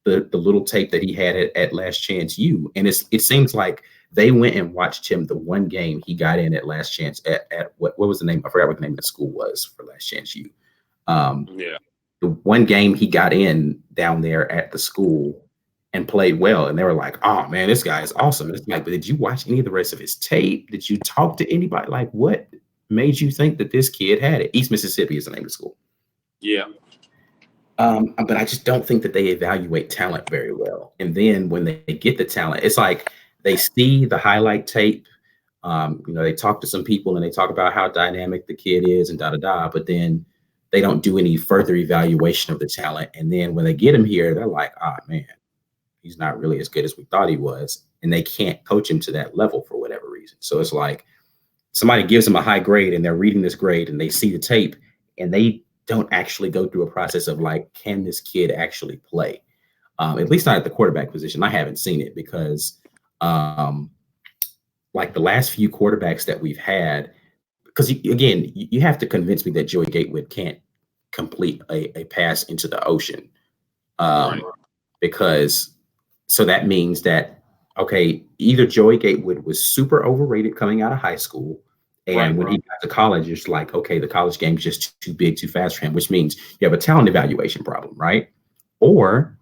the little tape that he had at Last Chance U. And it seems like they went and watched him the one game he got in at Last Chance at what was the name? I forgot what the name of the school was for Last Chance U. The one game he got in down there at the school and played well, and they were like, "Oh man, this guy is awesome." And it's like, but did you watch any of the rest of his tape? Did you talk to anybody? Like, what made you think that this kid had it? East Mississippi is the name of the school. Yeah. But I just don't think that they evaluate talent very well. And then when they get the talent, it's like they see the highlight tape. They talk to some people and they talk about how dynamic the kid is and but then they don't do any further evaluation of the talent. And then when they get him here, they're like, man, he's not really as good as we thought he was. And they can't coach him to that level for whatever reason. So it's like somebody gives him a high grade and they're reading this grade and they see the tape and they don't actually go through a process of like, can this kid actually play? At least not at the quarterback position. I haven't seen it because like the last few quarterbacks that we've had, because you have to convince me that Joey Gatewood can't complete a pass into the ocean. Because so that means that, okay, either Joey Gatewood was super overrated coming out of high school, and when he got to college, it's like, okay, the college game's just too big, too fast for him, which means you have a talent evaluation problem, right? Or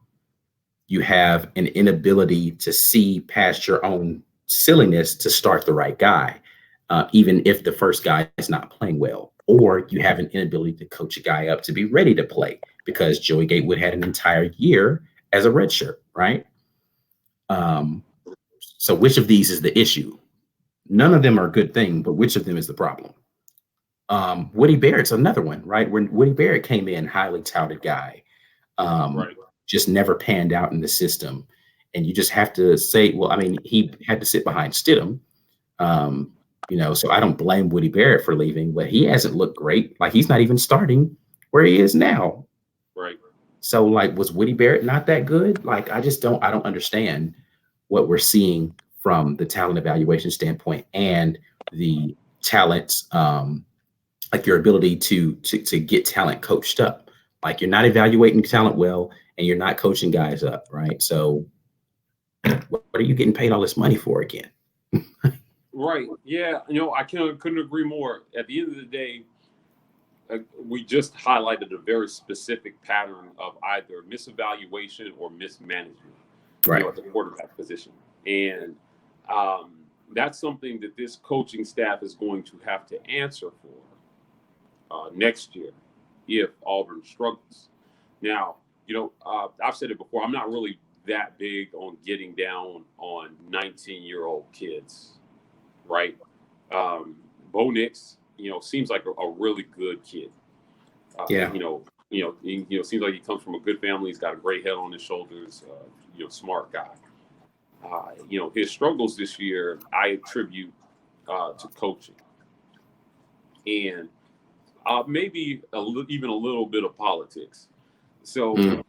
you have an inability to see past your own silliness to start the right guy, even if the first guy is not playing well. Or you have an inability to coach a guy up to be ready to play, because Joey Gatewood had an entire year as a redshirt, right? So which of these is the issue? None of them are a good thing, but which of them is the problem? Woody Barrett's another one, right? When Woody Barrett came in, highly touted guy, um, Right. just never panned out in the system. And you just have to say, well, I mean, he had to sit behind Stidham. Um, so I don't blame Woody Barrett for leaving, but he hasn't looked great. Like he's not even starting where he is now. Right. So like, was Woody Barrett not that good? Like, I don't understand what we're seeing from the talent evaluation standpoint and the talent, like your ability to get talent coached up. Like you're not evaluating talent well, and you're not coaching guys up, right? So what are you getting paid all this money for again? Right. Yeah. I couldn't agree more. At the end of the day, we just highlighted a very specific pattern of either misevaluation or mismanagement, Right. at the quarterback position. And that's something that this coaching staff is going to have to answer for next year if Auburn struggles. Now, I've said it before, I'm not really that big on getting down on 19-year-old kids, right? Bo Nix, seems like a really good kid. Yeah. Seems like he comes from a good family. He's got a great head on his shoulders. Smart guy. His struggles this year, I attribute to coaching and maybe even a little bit of politics. So,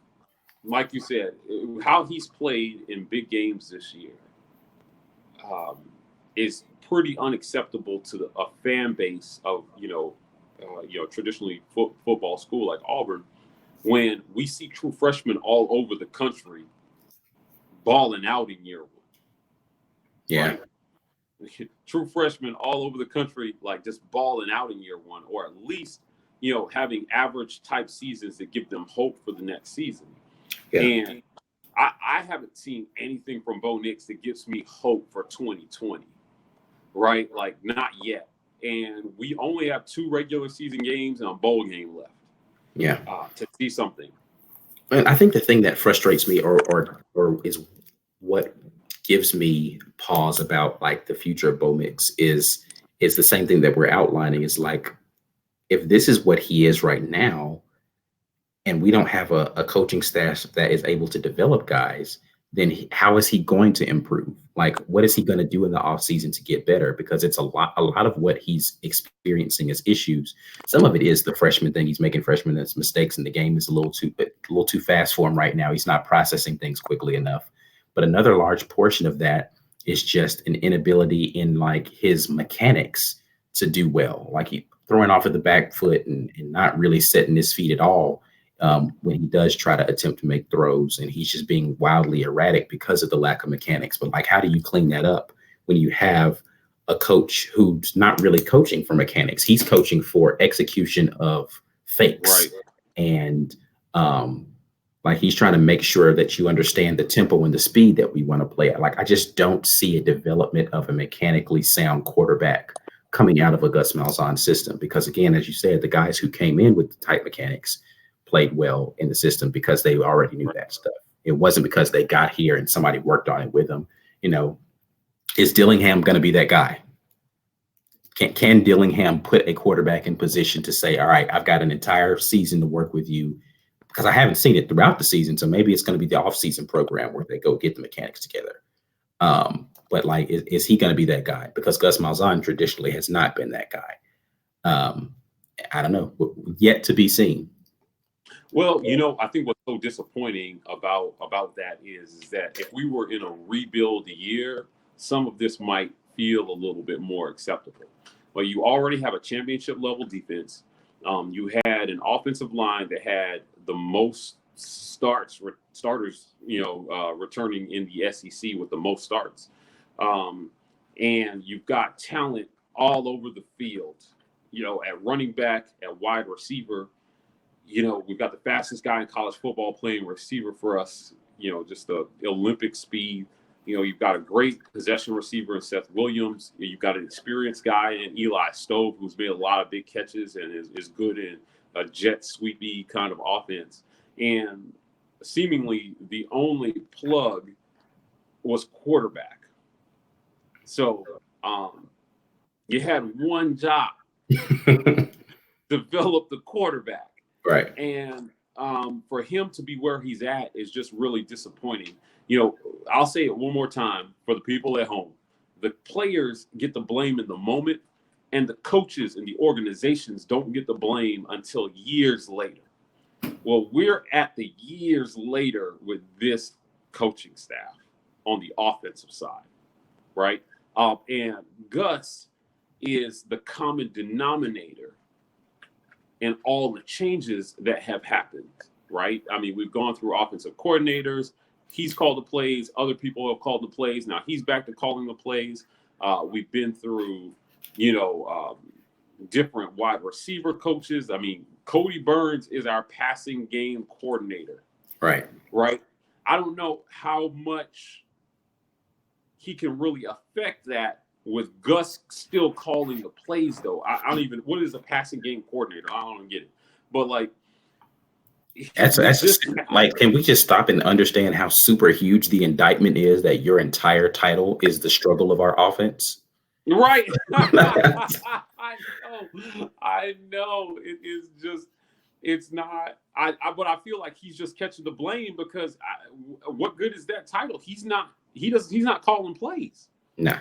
like you said, how he's played in big games this year is pretty unacceptable to a fan base of traditionally football school like Auburn. When we see true freshmen all over the country balling out in year one, Yeah. right? True freshmen all over the country, like just balling out in year one, or at least having average type seasons that give them hope for the next season. Yeah. And I haven't seen anything from Bo Nix that gives me hope for 2020, right? Like not yet. And we only have 2 regular season games and a bowl game left. Yeah. To see something. And I think the thing that frustrates me or is what gives me pause about like the future of Bo Mix is the same thing that we're outlining is like, if this is what he is right now, and we don't have a coaching staff that is able to develop guys, then how is he going to improve? Like, what is he going to do in the offseason to get better? Because it's a lot of what he's experiencing is issues. Some of it is the freshman thing. He's making freshman mistakes, and the game is a little too fast for him right now. He's not processing things quickly enough. But another large portion of that is just an inability in like his mechanics to do well. Like he throwing off of the back foot and not really setting his feet at all. When he does try to attempt to make throws, and he's just being wildly erratic because of the lack of mechanics. But like, how do you clean that up when you have a coach who's not really coaching for mechanics? He's coaching for execution of fakes. Right. And like he's trying to make sure that you understand the tempo and the speed that we want to play at. Like, I just don't see a development of a mechanically sound quarterback coming out of a Gus Malzahn system. Because again, as you said, the guys who came in with the tight mechanics played well in the system because they already knew that stuff. It wasn't because they got here and somebody worked on it with them. Is Dillingham going to be that guy? Can Dillingham put a quarterback in position to say, all right, I've got an entire season to work with you? Because I haven't seen it throughout the season. So maybe it's going to be the off-season program where they go get the mechanics together. But like, is he going to be that guy? Because Gus Malzahn traditionally has not been that guy. I don't know. Yet to be seen. Well, I think what's so disappointing about that is that if we were in a rebuild year, some of this might feel a little bit more acceptable. But you already have a championship level defense. You had an offensive line that had the most starters, returning in the SEC with the most starts. And you've got talent all over the field, at running back, at wide receiver. We've got the fastest guy in college football playing receiver for us, just the Olympic speed. You've got a great possession receiver in Seth Williams. You've got an experienced guy in Eli Stove who's made a lot of big catches and is good in a jet sweepy kind of offense. And seemingly the only plug was quarterback. So you had one job, develop the quarterback. Right. And for him to be where he's at is just really disappointing. You know, I'll say it one more time for the people at home. The players get the blame in the moment, and the coaches and the organizations don't get the blame until years later. Well, we're at the years later with this coaching staff on the offensive side, right? And Gus is the common denominator in all the changes that have happened, right? I mean, we've gone through offensive coordinators. He's called the plays. Other people have called the plays. Now he's back to calling the plays. We've been through, different wide receiver coaches. I mean, Cody Burns is our passing game coordinator. Right. Right. I don't know how much he can really affect that with Gus still calling the plays, though. I don't even, what is a passing game coordinator? I don't get it. But that's just, can we just stop and understand how super huge the indictment is that your entire title is the struggle of our offense? Right. I know. It is just, it's not. But I feel like he's just catching the blame because what good is that title? He's not calling plays. Nah.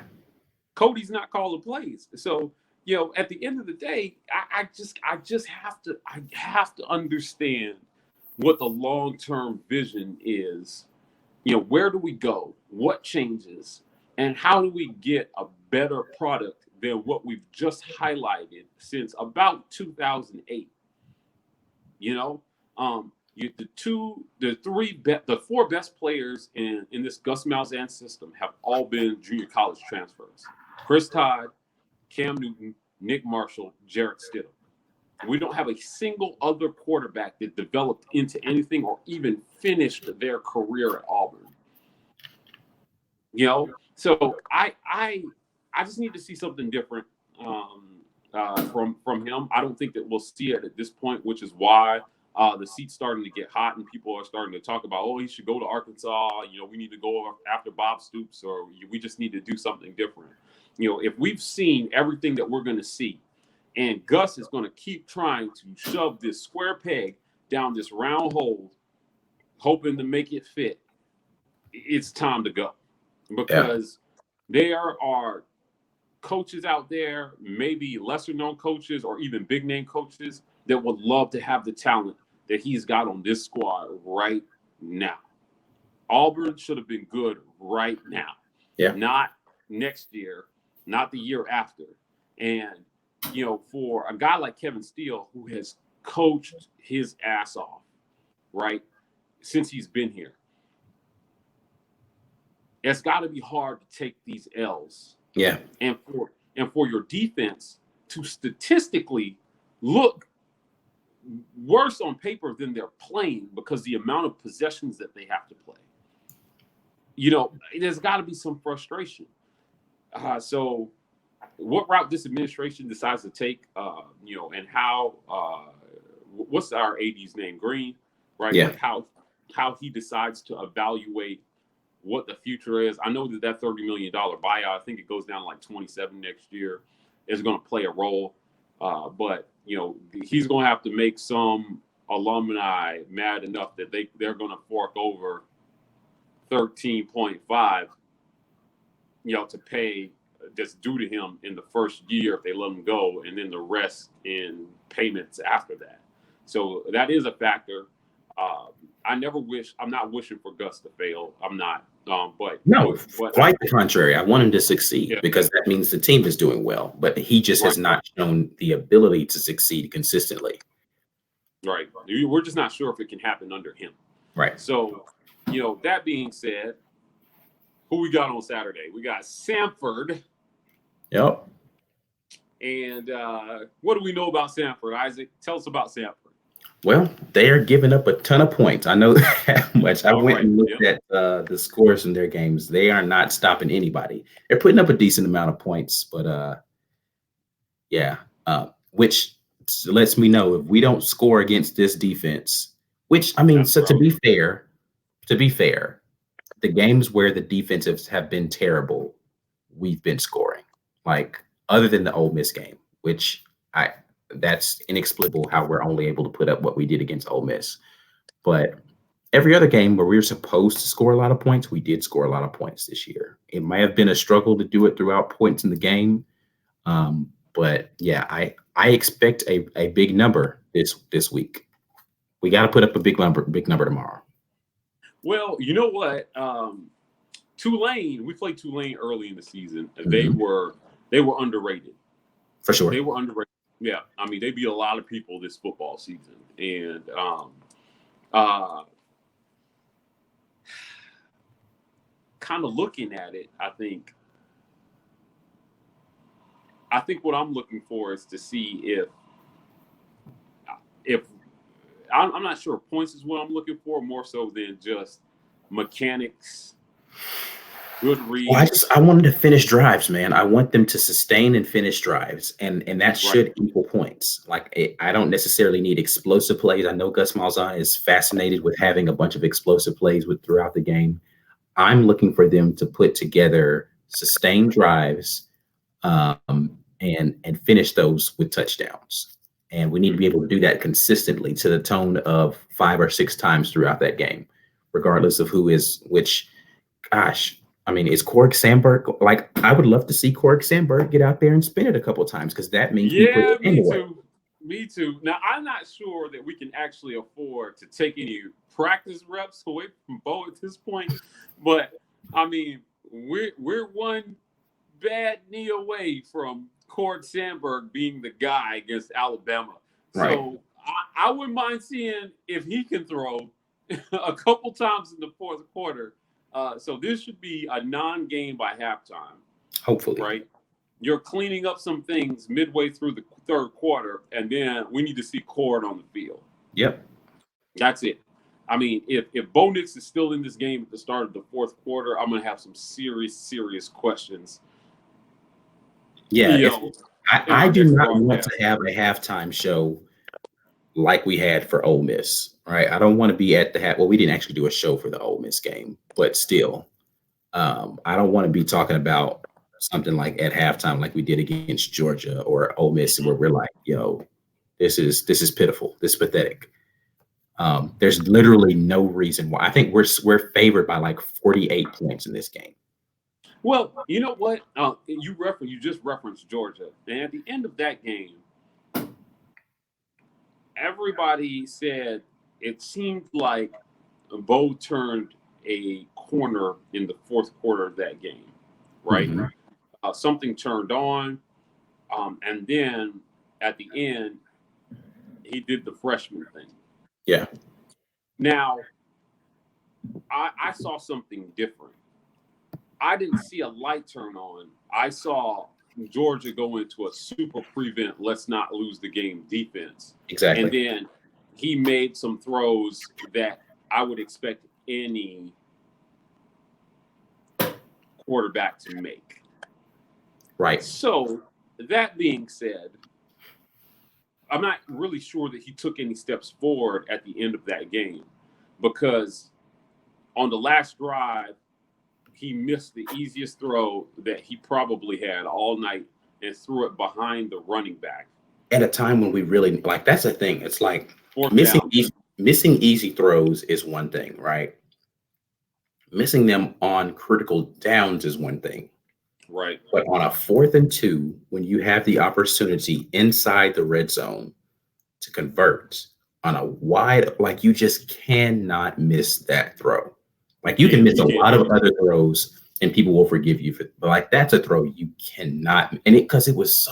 Cody's not calling plays. So, at the end of the day, I just have to understand what the long-term vision is. Where do we go? What changes? And how do we get a better product than what we've just highlighted since about 2008? The four best players in this Gus Malzahn system have all been junior college transfers. Chris Todd, Cam Newton, Nick Marshall, Jarrett Stidham. We don't have a single other quarterback that developed into anything or even finished their career at Auburn. So I just need to see something different from him. I don't think that we'll see it at this point, which is why the seat's starting to get hot and people are starting to talk about, he should go to Arkansas. We need to go after Bob Stoops, or we just need to do something different. If we've seen everything that we're going to see, and Gus is going to keep trying to shove this square peg down this round hole, hoping to make it fit, it's time to go. Because there are coaches out there, maybe lesser known coaches or even big name coaches, that would love to have the talent that he's got on this squad right now. Auburn should have been good right now. Yeah. Not next year, not the year after. And, for a guy like Kevin Steele, who has coached his ass off, right, since he's been here, it's got to be hard to take these L's. Yeah. And for your defense to statistically look worse on paper than they're playing because the amount of possessions that they have to play. There's got to be some frustration. So what route this administration decides to take, and how, what's our AD's name? Green, right? Yeah. How he decides to evaluate what the future is. I know that $30 million buyout, I think it goes down to like 27 next year, is going to play a role. But he's going to have to make some alumni mad enough that they're going to fork over 13.5, to pay that's due to him in the first year if they let him go, and then the rest in payments after that. So that is a factor. I'm not wishing for Gus to fail. I'm not. But quite the contrary. I want him to succeed because that means the team is doing well, but he just has not shown the ability to succeed consistently. Right. We're just not sure if it can happen under him. Right. So, that being said, who we got on Saturday? We got Samford. Yep. And what do we know about Samford, Isaac? Tell us about Samford. Well, they are giving up a ton of points. I know that much. I went and looked at the scores in their games. They are not stopping anybody. They're putting up a decent amount of points, but which lets me know if we don't score against this defense, which I mean, to be fair, the games where the defensives have been terrible, we've been scoring. Like other than the Ole Miss game, which I that's inexplicable how we're only able to put up what we did against Ole Miss. But every other game where we were supposed to score a lot of points, we did score a lot of points this year. It might have been a struggle to do it throughout points in the game. But yeah, I expect a big number this week. We got to put up a big number tomorrow. Well, you know what? Tulane, we played Tulane early in the season, and Mhm. they were underrated. For sure. They were underrated. Yeah, I mean, they beat a lot of people this football season, and kind of looking at it, I think what I'm looking for is to see if I'm not sure points is what I'm looking for, more so than just mechanics, good Well, reads. I wanted to finish drives, man. I want them to sustain and finish drives, and that Right. should equal points. Like I don't necessarily need explosive plays. I know Gus Malzahn is fascinated with having a bunch of explosive plays throughout the game. I'm looking for them to put together sustained drives, and finish those with touchdowns. And we need to be able to do that consistently to the tone of 5 or 6 times throughout that game, regardless of who is which. Gosh, I mean, is Corey Sandberg like? I would love to see Corey Sandberg get out there and spin it a couple times because that means we put Yeah, the game me away. too. Me too. Now, I'm not sure that we can actually afford to take any practice reps away from Bo at this point, but I mean, we're one bad knee away from Cord Sandberg being the guy against Alabama. Right. So I wouldn't mind seeing if he can throw a couple times in the fourth quarter. So this should be a non-game by halftime, Hopefully. right? You're cleaning up some things midway through the third quarter, and then we need to see Cord on the field. Yep. That's it. I mean, if Bo Nix is still in this game at the start of the fourth quarter, I'm going to have some serious questions. Yeah. I do next not want broadcast. to have a halftime show like we had for Ole Miss, right? I don't want to be at the Well, we didn't actually do a show for the Ole Miss game, but still, I don't want to be talking about something like at halftime, like we did against Georgia or Ole Miss, where we're like, "Yo, this is pitiful. This is pathetic." There's literally no reason why. I think we're favored by like 48 points in this game. Well, you know what? You just referenced Georgia, and at the end of that game, everybody said it seemed like Bo turned a corner in the fourth quarter of that game, right? Mm-hmm. Something turned on, and then at the end, he did the freshman thing. Yeah. Now, I saw something different. I didn't see a light turn on. I saw Georgia go into a super prevent, let's not lose the game defense. Exactly. And then he made some throws that I would expect any quarterback to make. Right. So, that being said, I'm not really sure that he took any steps forward at the end of that game because on the last drive, he missed the easiest throw that he probably had all night and threw it behind the running back. At a time when we really like, that's the thing. It's like Fourth missing down. missing easy throws is one thing, right? Missing them on critical downs is one thing. Right. But on a 4th and 2, when you have the opportunity inside the red zone to convert on a wide, like you just cannot miss that throw. Like you can miss a lot of other throws and people will forgive you for, but like that's a throw you cannot. And because it was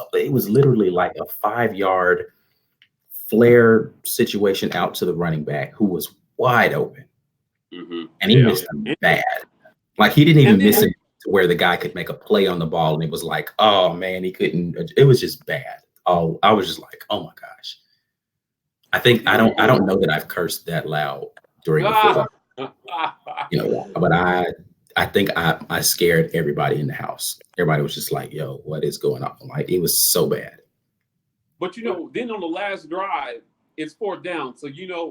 literally like a 5-yard flare situation out to the running back who was wide open. Mm-hmm. And he missed him bad. Like he didn't even miss it to where the guy could make a play on the ball. And it was like, oh man, he couldn't. It was just bad. Oh, I was just like, oh my gosh. I don't know that I've cursed that loud during the football. But I think I scared everybody in the house. Everybody was just like, yo, what is going on? Like it was so bad. But then on the last drive, it's 4th down. So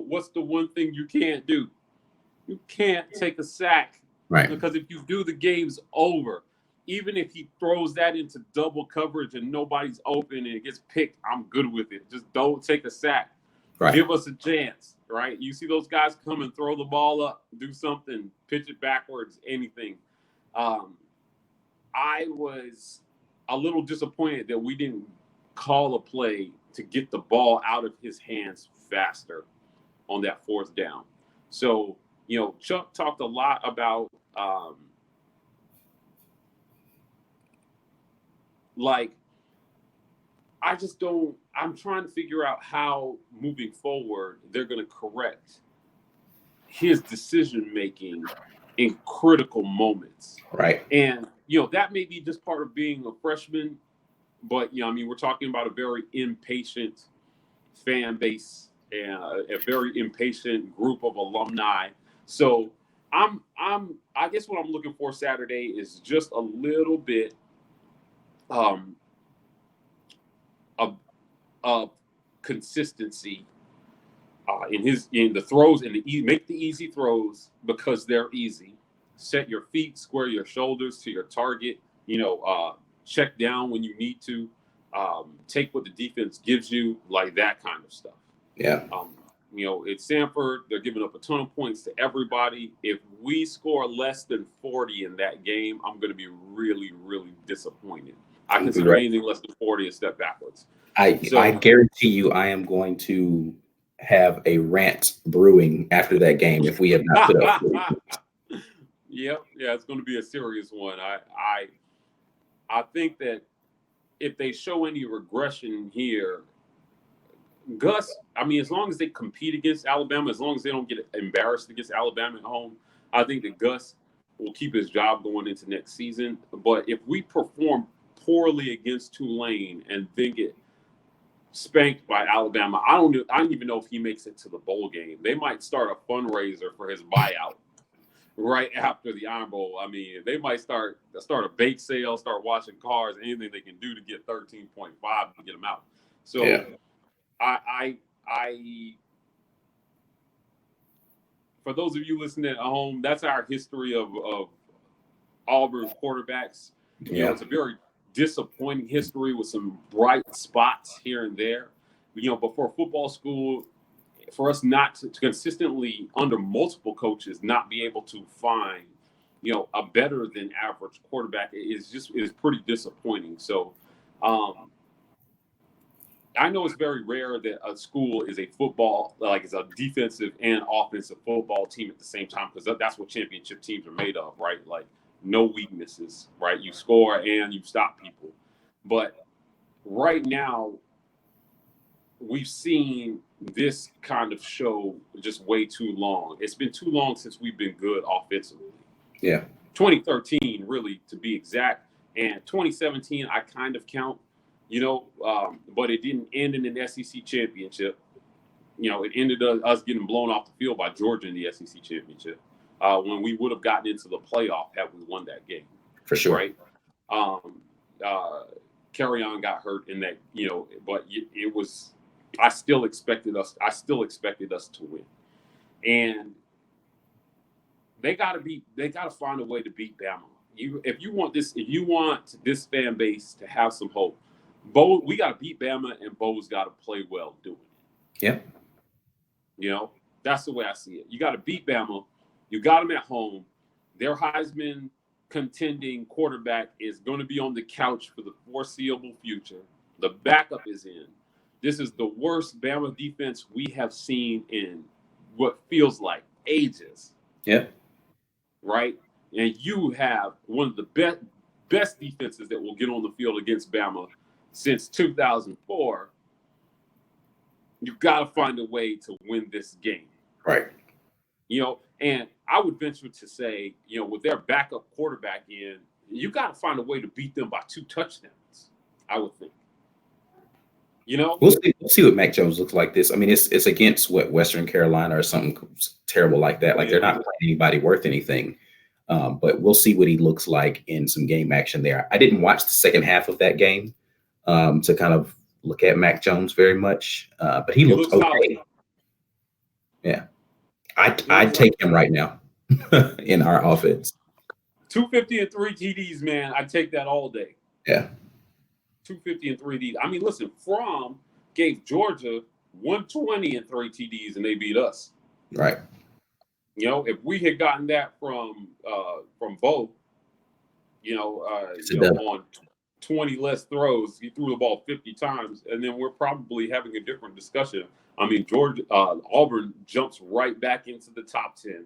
what's the one thing you can't do? You can't take a sack. Right. Because if you do, the game's over. even if he throws that into double coverage and nobody's open and it gets picked, I'm good with it. Just don't take a sack. Right. Give us a chance, right? You see those guys come and throw the ball up, do something, pitch it backwards, anything. I was a little disappointed that we didn't call a play to get the ball out of his hands faster on that fourth down. So, Chuck talked a lot about I'm trying to figure out how moving forward they're going to correct his decision making in critical moments. Right. And, that may be just part of being a freshman, but, we're talking about a very impatient fan base and a very impatient group of alumni. So I guess what I'm looking for Saturday is just a little bit of consistency in the throws and make the easy throws because they're easy. Set your feet, square your shoulders to your target. Check down when you need to. Take what the defense gives you, like that kind of stuff. Yeah. It's Samford. They're giving up a ton of points to everybody. If we score less than 40 in that game, I'm going to be really, really disappointed. I consider anything less than 40 a step backwards. I guarantee you I am going to have a rant brewing after that game if we have not put up 40. Yep. Yeah, it's going to be a serious one. I think that if they show any regression here, Gus, as long as they compete against Alabama, as long as they don't get embarrassed against Alabama at home, I think that Gus will keep his job going into next season. But if we perform poorly against Tulane and then get spanked by Alabama, I don't even know if he makes it to the bowl game. They might start a fundraiser for his buyout right after the Iron Bowl. They might start a bake sale, start washing cars, anything they can do to get 13.5 to get them out. So yeah. I for those of you listening at home, that's our history of Auburn quarterbacks. Yeah. It's a very disappointing history with some bright spots here and there. But for football school, for us not to consistently, under multiple coaches, not be able to find, a better than average quarterback is pretty disappointing. So, I know it's very rare that a school is it's a defensive and offensive football team at the same time, because that's what championship teams are made of, right? Like, no weaknesses, right? You score and you stop people. But right now, we've seen this kind of show just way too long. It's been too long since we've been good offensively. Yeah. 2013, really, to be exact. And 2017, I kind of count, but it didn't end in an SEC championship. It ended us getting blown off the field by Georgia in the SEC championship when we would have gotten into the playoff had we won that game. For sure. Right? Carry-on got hurt in that, but it was – I still expected us to win. And they got to find a way to beat Bama. If you want this fan base to have some hope, we got to beat Bama, and Bo's got to play well doing it. Yeah. That's the way I see it. You got to beat Bama. You got them at home. Their Heisman contending quarterback is going to be on the couch for the foreseeable future. The backup is in. This is the worst Bama defense we have seen in what feels like ages. Yeah. Right? And you have one of the best defenses that will get on the field against Bama since 2004. You've got to find a way to win this game. Right. And I would venture to say, with their backup quarterback in, you got to find a way to beat them by 2 touchdowns, I would think. We'll see what Mac Jones looks like this. It's against Western Carolina or something terrible like that. Like, they're not playing anybody worth anything. But we'll see what he looks like in some game action there. I didn't watch the second half of that game to kind of look at Mac Jones very much, but he looked okay. Solid. Yeah, I'd take him right now in our offense. 250 and 3 TDs, man. I take that all day. Yeah. 250 and 3 TDs. I mean, listen, Fromm gave Georgia 120 and 3 TDs, and they beat us. Right. You know, if we had gotten that from Bo, on 20 less throws, he threw the ball 50 times, and then we're probably having a different discussion. I mean, Auburn jumps right back into the top 10,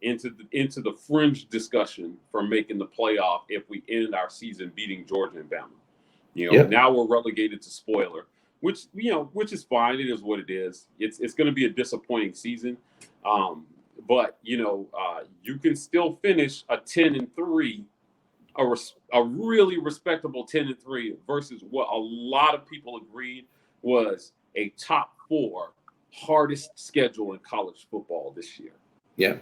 into the fringe discussion for making the playoff if we end our season beating Georgia and Bama. Now we're relegated to spoiler, which is fine. It is what it is. It's going to be a disappointing season, but you can still finish a 10-3. A really respectable 10-3 versus what a lot of people agreed was a top 4 hardest schedule in college football this year. Yeah.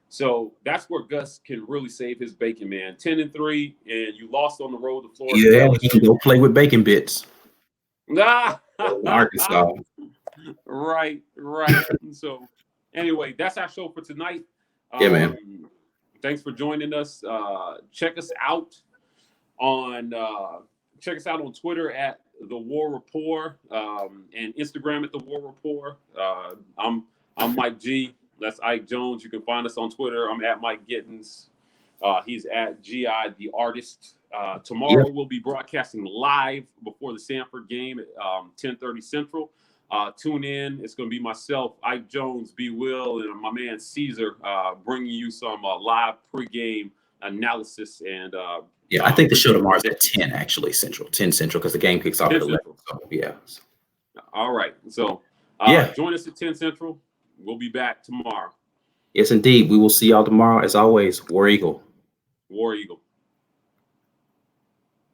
So that's where Gus can really save his bacon, man. 10-3, and you lost on the road to Florida. Yeah, he can go play with bacon bits. Arkansas. Right. So anyway, that's our show for tonight. Yeah, man. Thanks for joining us. Check us out on Twitter at The War Rapport and Instagram at The War Rapport. I'm Mike G. That's Ike Jones. You can find us on Twitter. I'm at Mike Gittins. He's at GI the Artist. Tomorrow we'll be broadcasting live before the Samford game at 10:30 Central. Tune in. It's going to be myself, Ike Jones, B. Will, and my man Caesar bringing you some live pregame analysis. And I think the show tomorrow is at 10 actually Central, 10 Central, because the game kicks off at 11. So, yeah. All right. So join us at 10 Central. We'll be back tomorrow. Yes, indeed. We will see y'all tomorrow. As always, War Eagle. War Eagle.